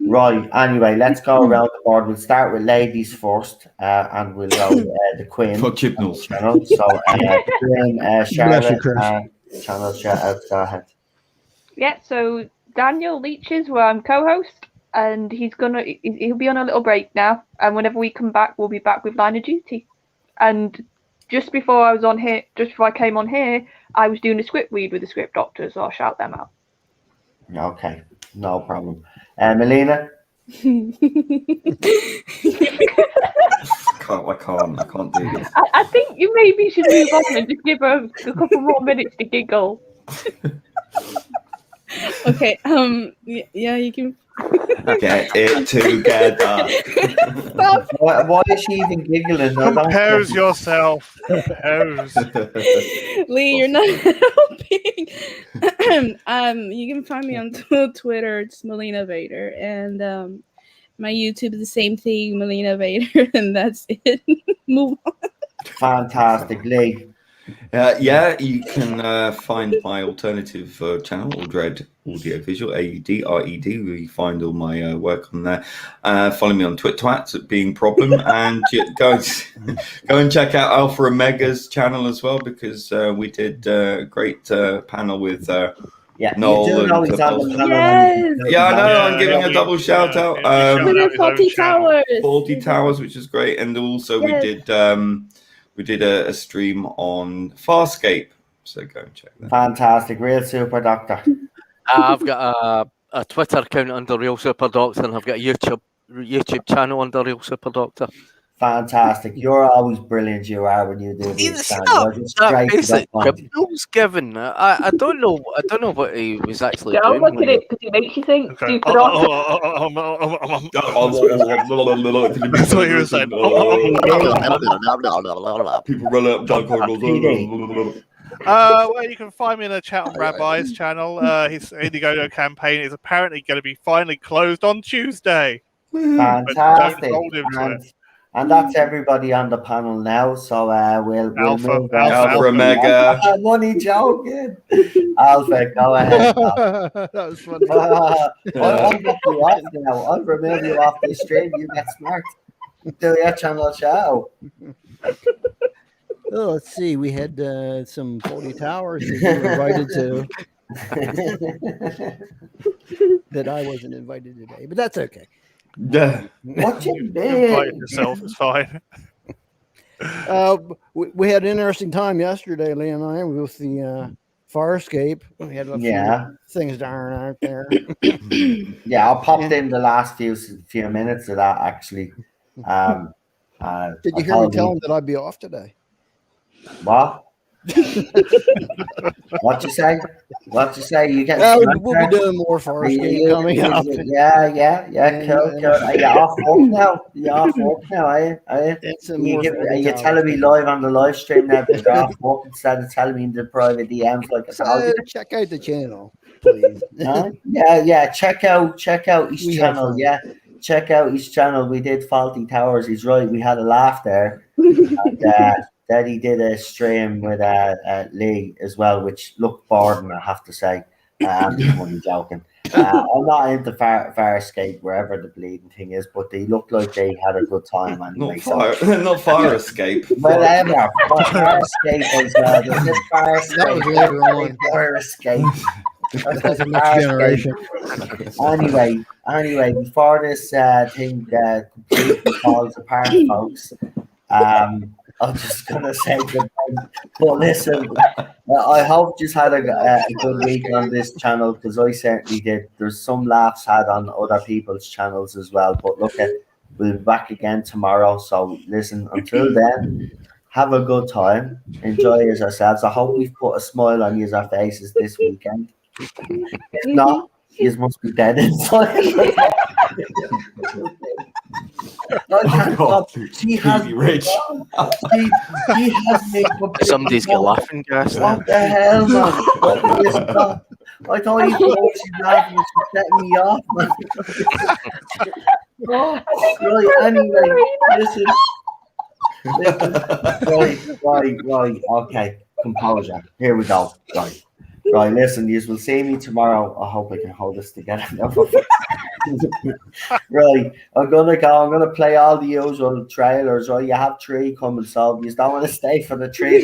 Right. Anyway, let's go around the board. We'll start with ladies first, and we'll go the Queen. For Chibnall's channel. So Queen, Charlotte, channel shout out. Go ahead. Yeah. So Daniel Leaches, where I'm co-host. And he'll be on a little break now. And whenever we come back, we'll be back with Line of Duty. And just before I came on here, I was doing a script read with the script doctor, so I'll shout them out. Okay, no problem. Melina? I can't do this. I think you maybe should move on and just give her a couple more minutes to giggle. Okay, yeah, you can. Get it together. Why is she even giggling? Compose yourself. Compose. Lee, you're not helping. You can find me on Twitter. It's Melina Vader, and my YouTube is the same thing, Melina Vader, and that's it. Move on. Fantastic, Lee. You can find my alternative channel, Aldred Audio Visual, AUDRED. We find all my work on there. Follow me on Twitter at Being Problem, and go and check out Alpha Omega's channel as well, because we did a great panel with Noel. Yes. I know. I'm giving a double shout out. Faulty Towers. Faulty Towers, which is great, and also we did a stream on Farscape, so go and check that. Fantastic, Real Super Doctor. I've got a Twitter account under Real Super Doctor, and I've got a YouTube channel under Real Super Doctor. Fantastic. You're always brilliant, you are, when you do these See channels. You're just that straight to the basic point. Bill's given. I don't know what he was actually Don't doing. look when at he- it because it makes you think. Okay. Super Doctor. That's what he was saying. People run up dark corridors. Well, you can find me in the Chat on Rabbi's channel. His Indiegogo campaign is apparently going to be finally closed on Tuesday. Fantastic. Don't hold him to it. And that's everybody on the panel now. So we'll Alpha, move Alpha, Omega. Money joking. Alpha, go ahead. That was funny. I'll get you off now. I'll remove you off the stream. You get smart. Do your channel show. Oh, let's see. We had some 40 towers that you were invited to that I wasn't invited today, but that's okay. Yeah. What you You did? invited yourself. It's fine. We had an interesting time yesterday, Lee and I, with the fire escape. We had a few things down out there. Yeah, I popped in the last few minutes of that actually. Did you hear me tell him that I'd be off today? What? What you say? What you say? You get? We'll be doing more fire escape coming up. Yeah. Cool. Are you off work now? Are you? Are you telling me live on the live stream now that you're off work instead of telling me in the private DMs like a dog? Check out the channel, please. Yeah. Check out his channel. Yeah. Check out his channel. We did Faulty Towers. He's right. We had a laugh there. And, Daddy did a stream with Lee as well, which looked boring, I have to say. I'm only joking. I'm not into fire escape wherever the bleeding thing is, but they looked like they had a good time anyway. Not fire escape. Whatever. Fire escape as well. There's this fire escape. That was later on. Fire escape. That's the next generation. Anyway, before this thing completely falls apart, folks, I'm just gonna say goodbye. But listen, I hope you had a good week on this channel, because I certainly did. There's some laughs had on other people's channels as well. But look, we'll be back again tomorrow. So listen, until then, have a good time. Enjoy yourselves. I hope we've put a smile on your faces this weekend. If not, you must be dead inside. She has rich. She has makeup. Somebody's got laughing gas. What the hell, man? What is that? I thought you thought she's laughing. She's setting me off, man. Right, anyway, listen. Right. Okay, composure. Here we go. Right, listen, you will see me tomorrow. I hope I can hold this together now. Right, I'm gonna play all the usual trailers. Right, you have 3 coming, so you don't want to stay for the 3.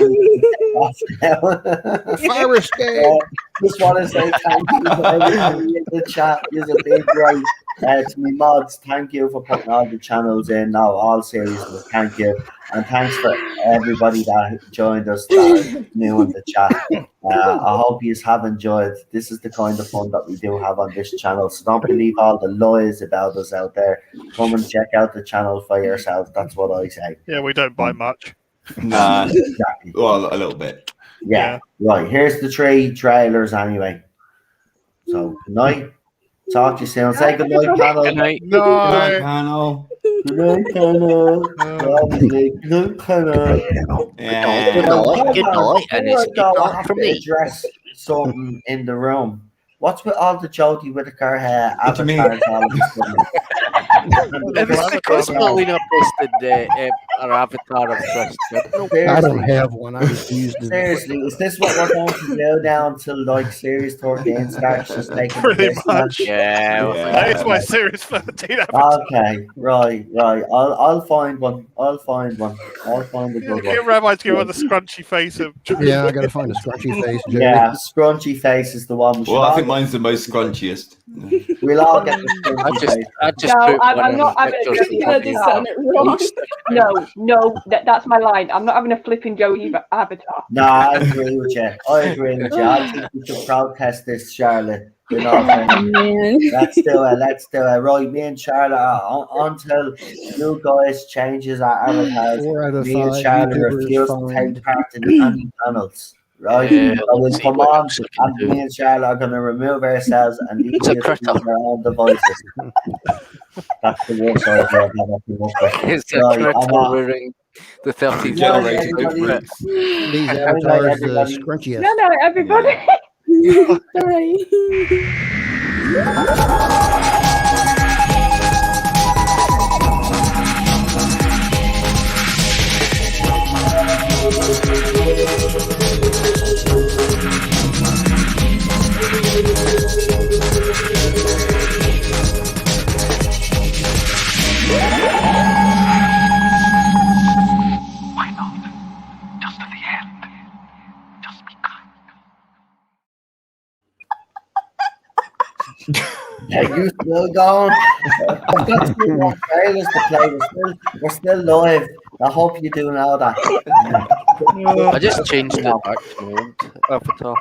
Fire escape. Just want to say thank you to everybody in the chat. You're a big right. To me mods, thank you for putting all the channels in. Now, all seriousness, thank you. And thanks for everybody that joined us that are new in the chat. I hope you have enjoyed. This is the kind of fun that we do have on this channel. So don't believe all the lies about us out there. Come and check out the channel for yourself. That's what I say. Yeah, we don't buy much. Nah, exactly. Well, a little bit. Yeah. Right, here's the 3 trailers anyway. So, good night. Talk to you soon. Say good night, panel. Good night. Good night, panel. Good night, panel. Good night, panel. Yeah. Good night, and it's good I night have from to me. address something in the room. What's with all the Jodie Whittaker What do you mean? avatars all of a sudden? It was because Melina posted her avatar of Chris. I don't have one. I refuse to. Seriously, is this what we're going to do now until like Series 13 starts just taking Pretty the much. Yeah. That is my Series 13 avatar. Okay, right. I'll find one. I'll find a good one. Get Rabbi to give her the scrunchy face of. Yeah, I gotta find a scrunchy face. Jerry. Yeah, scrunchy face is the one. Well, I think mine's the most scrunchiest. We'll all get the scrunchy face. I just No, put I'm one not of having the a pictures flipping of just avatar. done it wrong. No, that's my line. I'm not having a flipping Joey avatar. No, I agree with you. I think we should protest this, Charlotte. You know what I'm saying? Man. Let's do it. Right, me and Charlotte until new guys changes our avatars. 4 out of Me and 5 Charlotte YouTubers refuse to find. take part in any panels. Right? Yeah, So we'll let's see come what on, else we can and do. me and Charlotte are going to remove ourselves and leave It's a you to critter. use our own devices. That's the worst idea I've ever come up with. It's a Right, critter wearing the 30th No, generated everybody- outfit. These Right, avatars, the everybody. scrunchiest. No, everybody. Sorry. Yeah, you still going? I've got 2 more trailers to play. We're still live. I hope you do know that. I just changed it back to my old avatar.